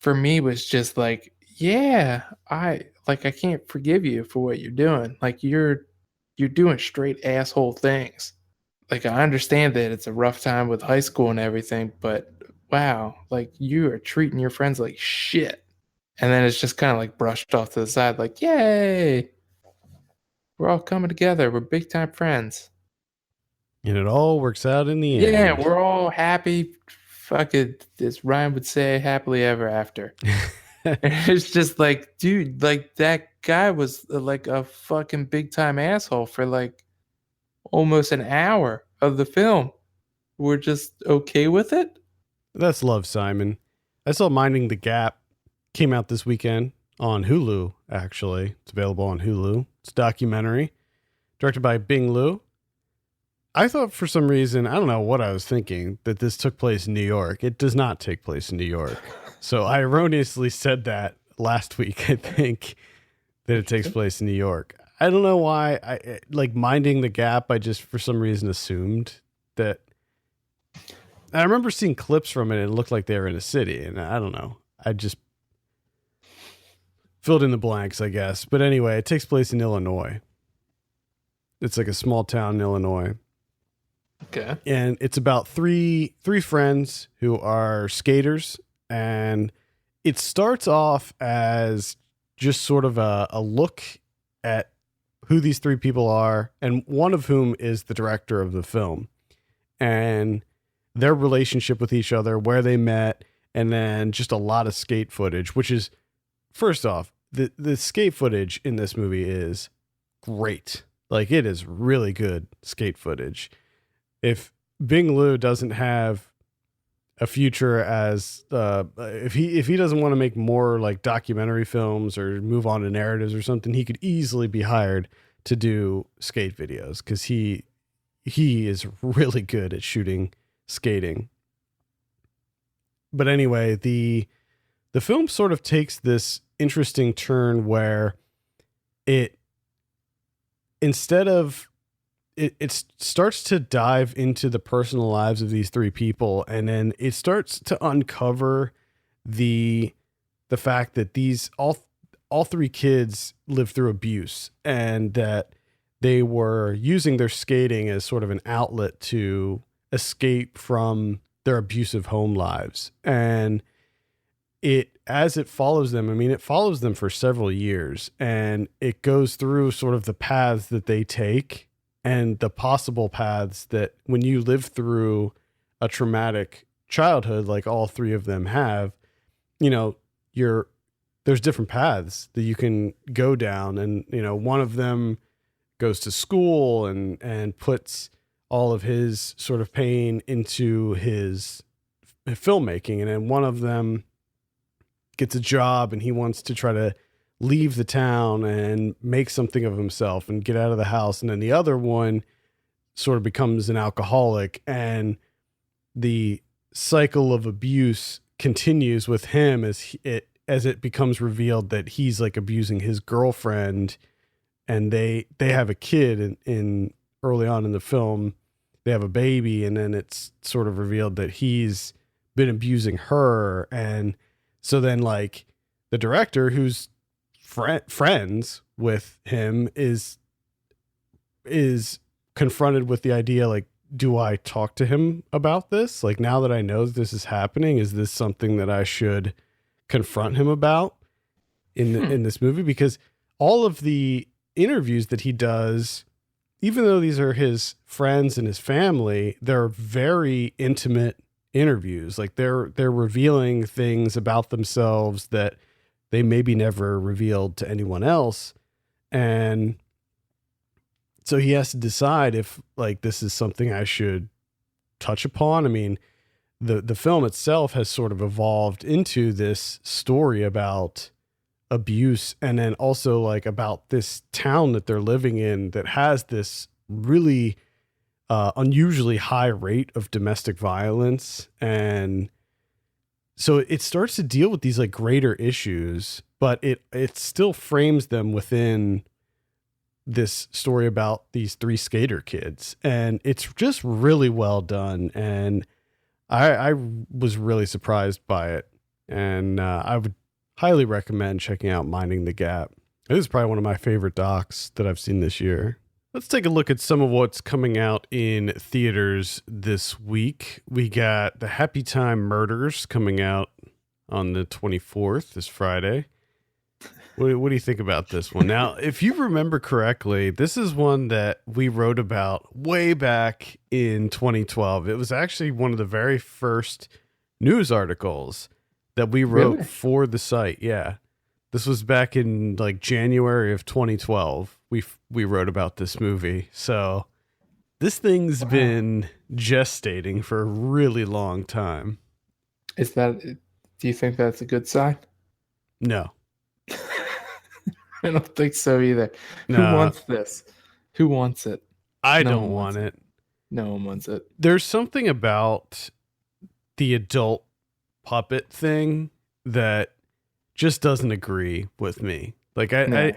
for me was just like, yeah, I can't forgive you for what you're doing. Like you're doing straight asshole things. Like I understand that it's a rough time with high school and everything, but wow, like you are treating your friends like shit. And then it's just kind of like brushed off to the side, like, yay, we're all coming together. We're big time friends. And it all works out in the Yeah, end. we're all happy. Fuck it. As Ryan would say, happily ever after. And it's just like, dude, like that guy was like a fucking big time asshole for like almost an hour of the film. We're just okay with it. That's love, Simon. I saw Minding the Gap came out this weekend on Hulu, actually. It's available on Hulu. It's a documentary directed by Bing Liu. I thought for some reason, I don't know what I was thinking, that this took place in New York. It does not take place in New York. So I erroneously said that last week, I think, that it takes place in New York. I don't know why. I like Minding the Gap. I just, for some reason, assumed that. I remember seeing clips from it and it looked like they were in a city. And I don't know. I just filled in the blanks, I guess. But anyway, it takes place in Illinois. It's like a small town in Illinois. Okay. And it's about three friends who are skaters, and it starts off as just sort of a look at who these three people are, and one of whom is the director of the film, and their relationship with each other, where they met, and then just a lot of skate footage, which is, first off, the skate footage in this movie is great. Like, it is really good skate footage. If Bing Liu doesn't have a future as if he doesn't want to make more like documentary films or move on to narratives or something, he could easily be hired to do skate videos, because he is really good at shooting skating. But anyway, the film sort of takes this interesting turn where it instead of it starts to dive into the personal lives of these three people, and then it starts to uncover the fact that these all three kids lived through abuse, and that they were using their skating as sort of an outlet to escape from their abusive home lives. And as it follows them, I mean, it follows them for several years, and it goes through sort of the paths that they take and the possible paths that, when you live through a traumatic childhood, like all three of them have, you know, there's different paths that you can go down. And, you know, one of them goes to school and puts all of his sort of pain into his filmmaking. And then one of them gets a job and he wants to try to leave the town and make something of himself and get out of the house. And then the other one sort of becomes an alcoholic, and the cycle of abuse continues with him as it becomes revealed that he's like abusing his girlfriend, and they have a kid in early on in the film. They have a baby, and then it's sort of revealed that he's been abusing her. And so then, like, the director, who's friends with him, is confronted with the idea, like, do I talk to him about this? Like, now that I know that this is happening, is this something that I should confront him about in this movie? Because all of the interviews that he does, even though these are his friends and his family, they're very intimate interviews. Like, they're revealing things about themselves that they maybe never revealed to anyone else. And so he has to decide if, like, this is something I should touch upon. I mean, the film itself has sort of evolved into this story about abuse, and then also like about this town that they're living in that has this really unusually high rate of domestic violence. And so it starts to deal with these like greater issues, but it still frames them within this story about these three skater kids. And it's just really well done. And I was really surprised by it. And I would highly recommend checking out Minding the Gap. It is probably one of my favorite docs that I've seen this year. Let's take a look at some of what's coming out in theaters this week. We got The Happy Time Murders coming out on the 24th, this Friday. What do you think about this one? Now, if you remember correctly, this is one that we wrote about way back in 2012. It was actually one of the very first news articles that we wrote Really? for the site. Yeah. This was back in like January of 2012. We wrote about this movie. So this thing's Wow. been gestating for a really long time. Is that? Do you think that's a good sign? No. I don't think so either. Who No, wants this? Who wants it? I No don't one wants want it. it. No one wants it. There's something about the adult puppet thing that just doesn't agree with me. Like No.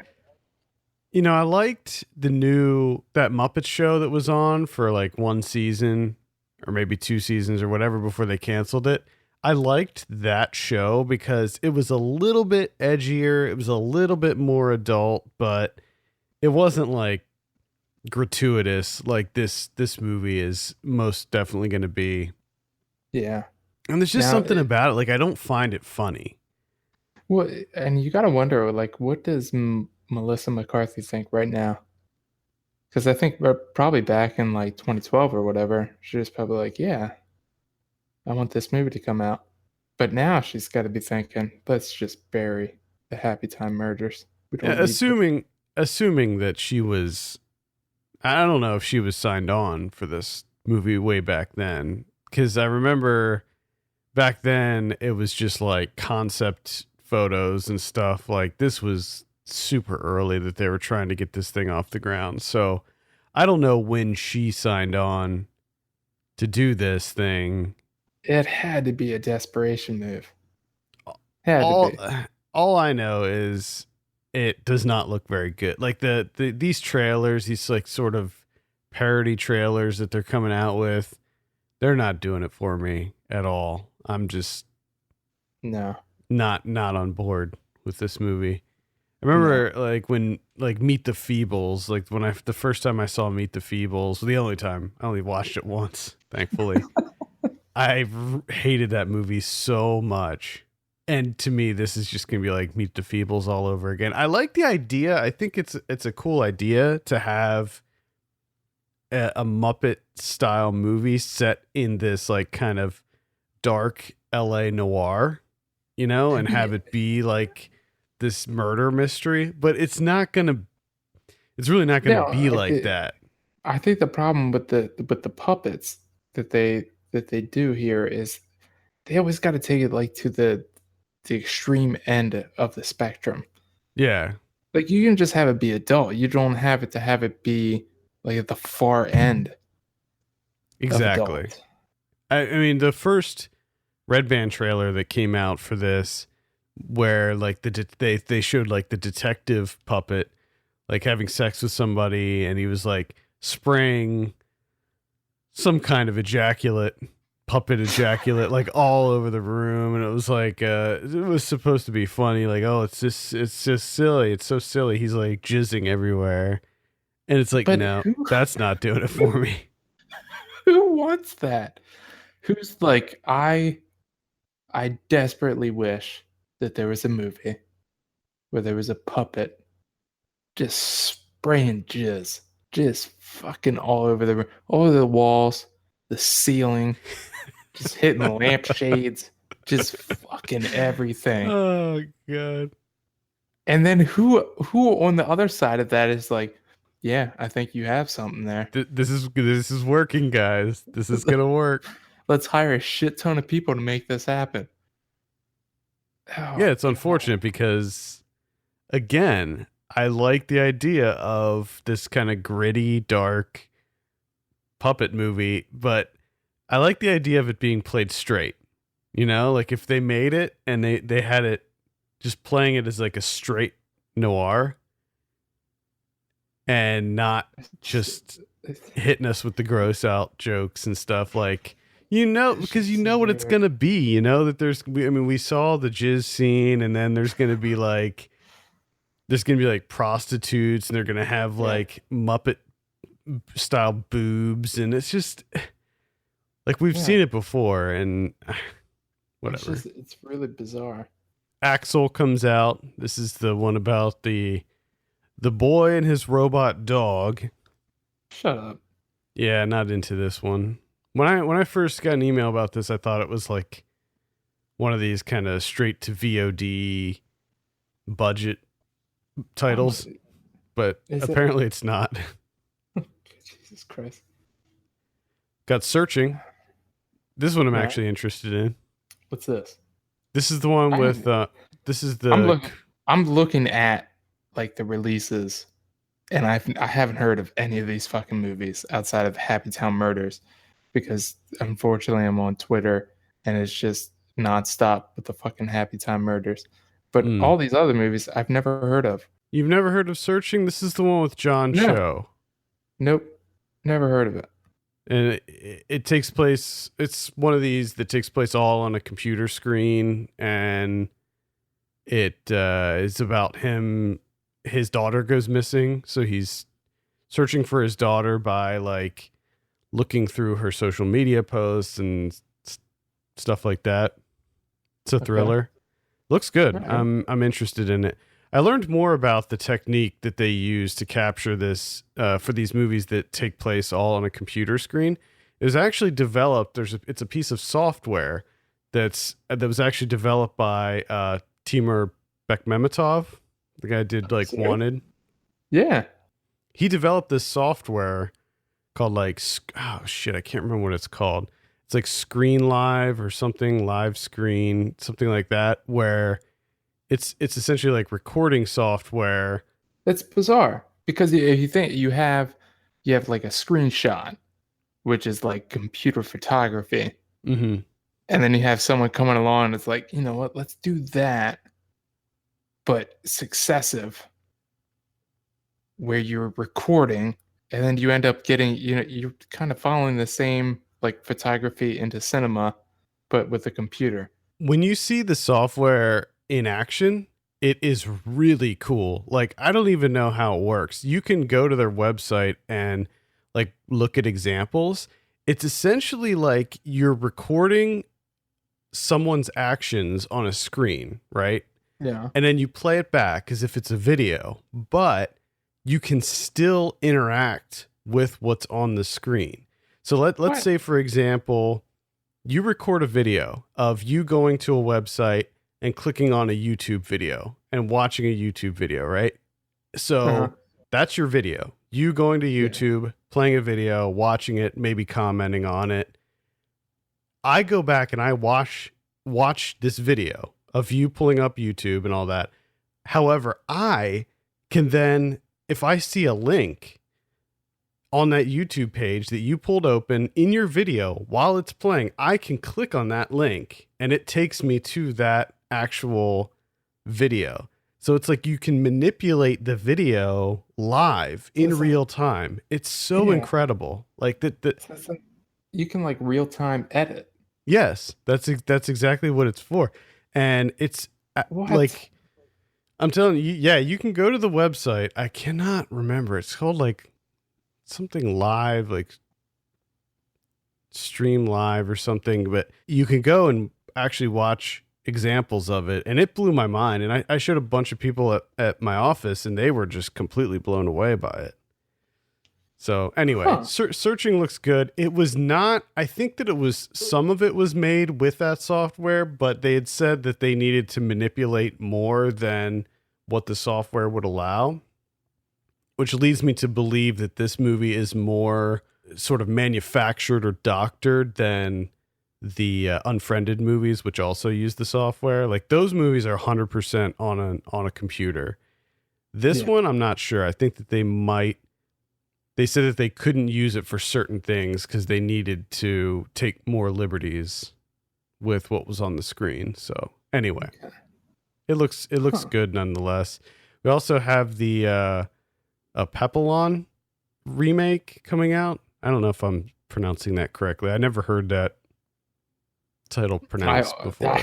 I liked that Muppet show that was on for like one season or maybe two seasons or whatever before they canceled it. I liked that show because it was a little bit edgier, it was a little bit more adult, but it wasn't like gratuitous like this movie is most definitely going to be. Yeah. And there's just Now, something about it like I don't find it funny. well, and you got to wonder, like, what does Melissa McCarthy think right now? Because I think we're probably back in like 2012 or whatever. She was probably like, "Yeah, I want this movie to come out." But now she's got to be thinking, "Let's just bury the Happy Time Murders. We Yeah, don't need this." assuming that she was, I don't know if she was signed on for this movie way back then, because I remember back then it was just like concept photos and stuff. Like this was super early that they were trying to get this thing off the ground. So I don't know when she signed on to do this thing. It had to be a desperation move. Had to all be. all I know is it does not look very good. Like these trailers, these like sort of parody trailers that they're coming out with, they're not doing it for me at all. I'm just No, not on board with this movie. I no. remember like when like Meet the Feebles, like when the first time I saw Meet the Feebles, the only time I only watched it once, thankfully. Hated that movie so much. And to me, this is just going to be like Meet the Feebles all over again. I like the idea. I think it's a cool idea to have a Muppet style movie set in this like kind of dark LA noir, and have it be like this murder mystery, but it's really not going to No, be like that. I think the problem with the puppets that they do here is they always got to take it like to the extreme end of the spectrum. Yeah, Like you can just have it be adult. You don't have it to have it be like at the far end of exactly. adult. I mean, the first Red Band trailer that came out for this, where like they showed like the detective puppet like having sex with somebody, and he was like spraying some kind of puppet ejaculate like all over the room, and it was like it was supposed to be funny, like, oh, it's just silly, it's so silly, he's like jizzing everywhere, and it's like, But no, that's not doing it for me. who wants that? Who's like I desperately wish that there was a movie where there was a puppet just spraying jizz, just fucking all over the room, all over the walls, the ceiling, just hitting the lampshades, just fucking everything. Oh god. And then who on the other side of that is like, yeah, I think you have something there. This is working, guys. This is gonna work. Let's hire a shit ton of people to make this happen. Oh, Yeah, it's God. unfortunate because, again, I like the idea of this kind of gritty, dark puppet movie, but I like the idea of it being played straight. Like if they made it and they had it just playing it as like a straight noir and not just hitting us with the gross out jokes and stuff, like, because you know what it's gonna be, that we saw the jizz scene, and then there's gonna be like prostitutes, and they're gonna have like Muppet style boobs, and it's just like we've Yeah. seen it before, and whatever. It's really bizarre. Axel comes out. This is the one about the boy and his robot dog. Shut up. Yeah, not into this one. When I first got an email about this, I thought it was like one of these kind of straight to VOD budget titles, but Is it? apparently it's not. Jesus Christ. Got Searching. This one I'm Right. actually interested in. What's this? This is the one I with haven't- this is I'm the looking. I'm looking at like the releases, and I haven't heard of any of these fucking movies outside of Happy Town Murders, because unfortunately I'm on Twitter and it's just nonstop with the fucking Happy Town Murders. But Mm. all these other movies I've never heard of. You've never heard of Searching? This is the one with John No. Cho. Nope, never heard of it. And it takes place, it's one of these that takes place all on a computer screen, and it is about him. His daughter goes missing, so he's searching for his daughter by like looking through her social media posts and stuff like that. It's a thriller. Looks good. Right. I'm interested in it. I learned more about the technique that they use to capture this for these movies that take place all on a computer screen. It was actually developed. It's a piece of software that was actually developed by Timur Bekmambetov, the guy who did like Serious? Wanted. Yeah. He developed this software called like I can't remember what it's called. It's like Screen Live or something, Live Screen, something like that, where it's essentially like recording software. That's bizarre, because if you think you have like a screenshot, which is like computer photography, Mm-hmm. and then you have someone coming along and it's like, you know what, let's do that, but successive, where you're recording, and then you end up getting, you're kind of following the same like photography into cinema, but with a computer. When you see the software in action, it is really cool. Like, I don't even know how it works. You can go to their website and like look at examples. It's essentially like you're recording someone's actions on a screen, right? Yeah. And then you play it back as if it's a video, but you can still interact with what's on the screen. So let's say, for example, you record a video of you going to a website and clicking on a YouTube video and watching a YouTube video, right? So that's your video. You going to YouTube, playing a video, watching it, maybe commenting on it. I go back and I watch this video of you pulling up YouTube and all that. However, I can then, if I see a link on that YouTube page that you pulled open in your video while it's playing, I can click on that link and it takes me to that actual video. So it's like you can manipulate the video live in real time. It's so incredible. Like that you can like real time edit. Yes, that's exactly what it's for. And it's like, I'm telling you, yeah, you can go to the website. I cannot remember. It's called like something live, like Stream Live or something, but you can go and actually watch examples of it. And it blew my mind. And I showed a bunch of people at my office and they were just completely blown away by it. So anyway, Searching looks good. It was not, I think that it was, some of it was made with that software, but they had said that they needed to manipulate more than what the software would allow, which leads me to believe that this movie is more sort of manufactured or doctored than the Unfriended movies, which also use the software. Like those movies are 100% on a computer. This one, I'm not sure. I think that they said that they couldn't use it for certain things because they needed to take more liberties with what was on the screen. So anyway, it looks good nonetheless. We also have the Papillon remake coming out. I don't know if I'm pronouncing that correctly. I never heard that title pronounced before.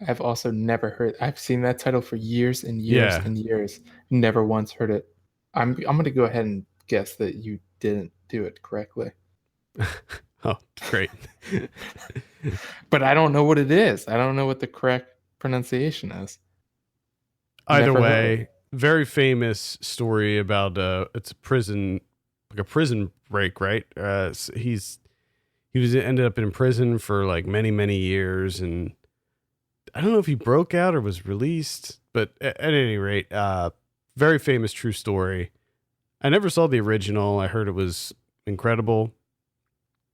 I've also never heard. I've seen that title for years and years and years. Never once heard it. I'm going to go ahead and guess that you didn't do it correctly. Oh, great. But I don't know what it is. I don't know what the correct pronunciation is. Either Never heard of way, it. very famous story about it's a prison, like a prison break, right? He was ended up in prison for like many years, and I don't know if he broke out or was released, but at any rate, very famous true story. I never saw the original. I heard it was incredible.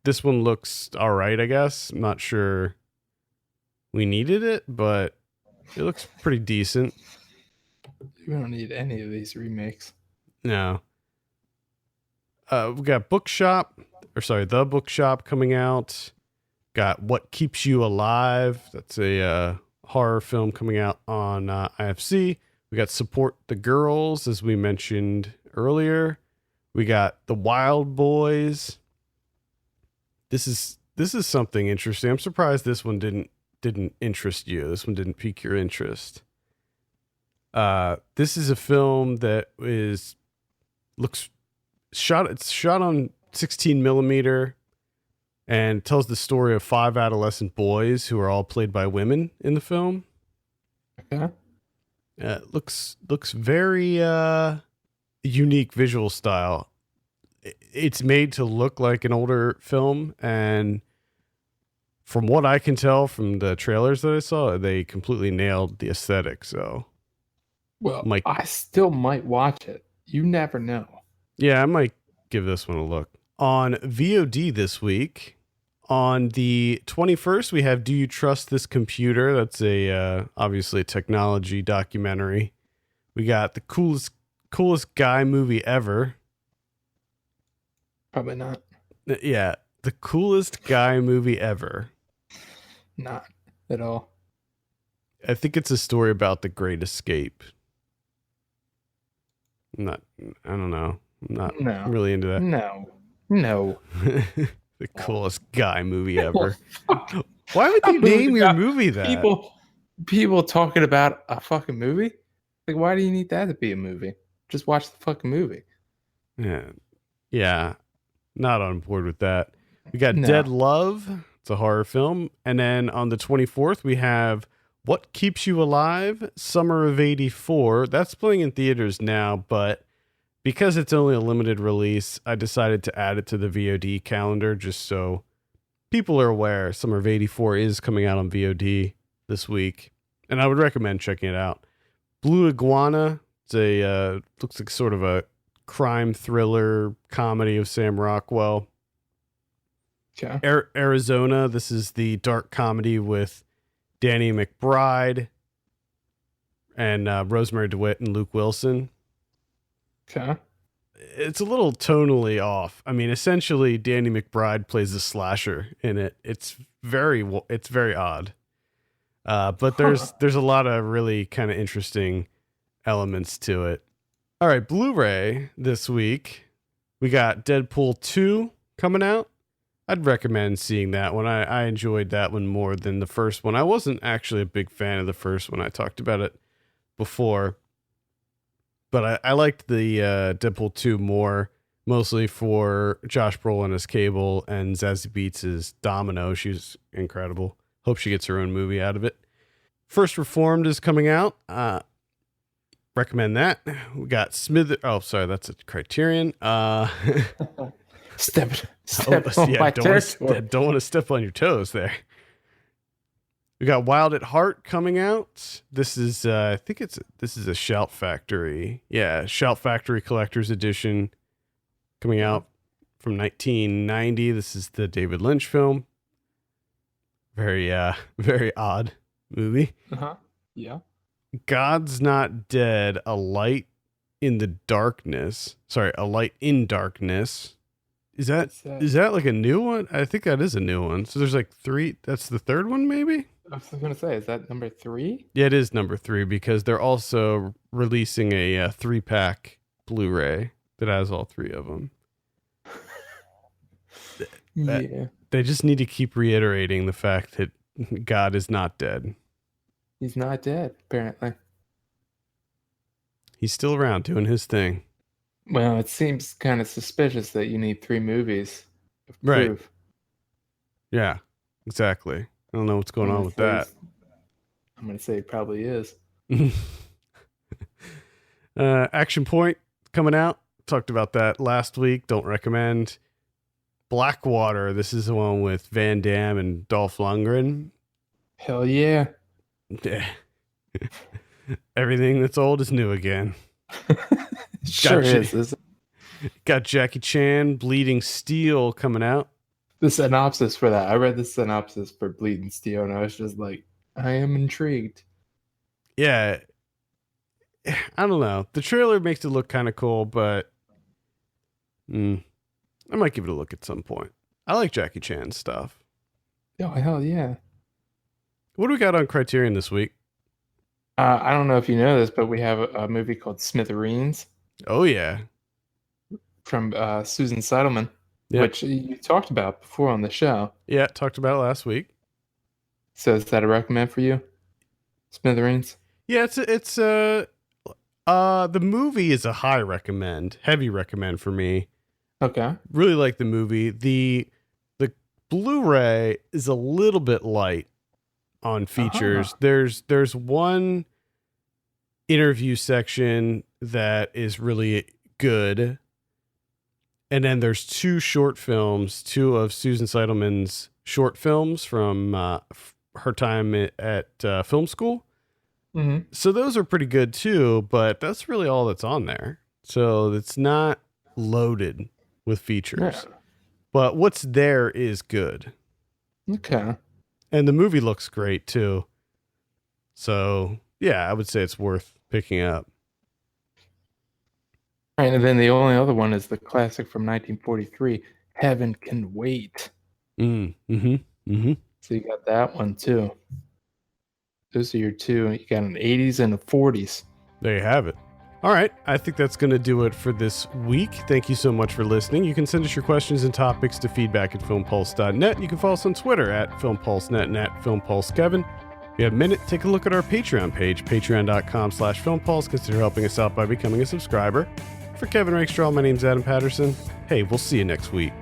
This one looks all right, I guess. I'm not sure we needed it, but it looks pretty decent. We don't need any of these remakes. No. We got The Bookshop coming out. Got What Keeps You Alive. That's a horror film coming out on IFC. We got Support the Girls, as we mentioned earlier. We got The Wild Boys. This is something interesting. I'm surprised this one didn't interest you. This one didn't pique your interest. This is a film that it's shot on 16 millimeter and tells the story of 5 adolescent boys who are all played by women in the film. Okay. Looks very unique visual style. It's made to look like an older film, and from what I can tell from the trailers that I saw, they completely nailed the aesthetic. So, Well, I still might watch it. You never know. Yeah, I might give this one a look. On VOD this week, on the 21st, we have Do You Trust This Computer? That's obviously a technology documentary. We got The Coolest Guy Movie Ever. Probably not. Yeah, The Coolest Guy Movie Ever. Not at all. I think it's a story about the Great Escape. I don't know. I'm not really into that. No. The Coolest Guy Movie Ever. Why would you name your movie that? People talking about a fucking movie? Like, why do you need that to be a movie? Just watch the fucking movie. Yeah. Not on board with that. We got Dead Love. It's a horror film. And then on the 24th, we have What Keeps You Alive? Summer of 84. That's playing in theaters now, but because it's only a limited release, I decided to add it to the VOD calendar just so people are aware. Summer of 84 is coming out on VOD this week, and I would recommend checking it out. Blue Iguana. It's looks like sort of a crime thriller comedy of Sam Rockwell. Okay. Arizona. This is the dark comedy with Danny McBride and Rosemary DeWitt and Luke Wilson. Okay. It's a little tonally off. I mean, essentially, Danny McBride plays a slasher in it. It's very odd. But there's a lot of really kind of interesting elements to it. All right, Blu-ray this week. We got Deadpool 2 coming out. I'd recommend seeing that one. I enjoyed that one more than the first one. I wasn't actually a big fan of the first one. I talked about it before. But I liked the Deadpool 2 more, mostly for Josh Brolin as Cable and Zazie Beetz as Domino. She's incredible. Hope she gets her own movie out of it. First Reformed is coming out. Recommend that. We got Smith. Oh, sorry, that's a Criterion. Step on my territory. Don't want to step on your toes there. We got Wild at Heart coming out. This is I think this is a Shout Factory. Yeah, Shout Factory Collector's Edition coming out from 1990. This is the David Lynch film. Very odd movie. Uh-huh. Yeah. God's Not Dead, A Light in Darkness. Is that like a new one? I think that is a new one. So there's like 3. That's the third one, maybe? I was going to say, is that number 3? Yeah, it is number 3 because they're also releasing a 3-pack Blu-ray that has all 3 of them. Yeah. They just need to keep reiterating the fact that God is not dead. He's not dead, apparently. He's still around doing his thing. Well, it seems kind of suspicious that you need 3 movies of Right. proof. Yeah, exactly. I don't know what's going I'm on gonna with say that. it's- I'm gonna say it probably is. Action Point coming out. Talked about that last week. Don't recommend. Blackwater. This is the one with Van Damme and Dolph Lundgren. Hell yeah. Yeah. Everything that's old is new again. Sure is. Got Jackie Chan, Bleeding Steel coming out. The synopsis for that. I read the synopsis for Bleeding Steel, and I was just like, I am intrigued. Yeah. I don't know. The trailer makes it look kind of cool, but I might give it a look at some point. I like Jackie Chan stuff. Oh, hell yeah. What do we got on Criterion this week? I don't know if you know this, but we have a movie called Smithereens Oh, yeah. from Susan Seidelman, Yep. which you talked about before on the show. Yeah, talked about it last week. So is that a recommend for you? Smithereens? Yeah, the movie is a high recommend, heavy recommend for me. Okay. Really like the movie. The Blu-ray is a little bit light on features. There's one interview section that is really good. And then there's 2 short films, 2 of Susan Seidelman's short films from her time at film school. Mm-hmm. So those are pretty good too, but that's really all that's on there. So it's not loaded with features. Yeah. But what's there is good. Okay. And the movie looks great too. So, yeah, I would say it's worth picking up. All right, and then the only other one is the classic from 1943, Heaven Can Wait. Mm-hmm. So you got that one too. Those are your 2. You got an 80s and a 40s. There you have it. All right. I think that's going to do it for this week. Thank you so much for listening. You can send us your questions and topics to feedback@filmpulse.net. You can follow us on Twitter @FilmPulseNet and @FilmPulseKevin. If you have a minute, take a look at our Patreon page, patreon.com/FilmPulse. Consider helping us out by becoming a subscriber. For Kevin Rakestraw, my name's Adam Patterson. Hey, we'll see you next week.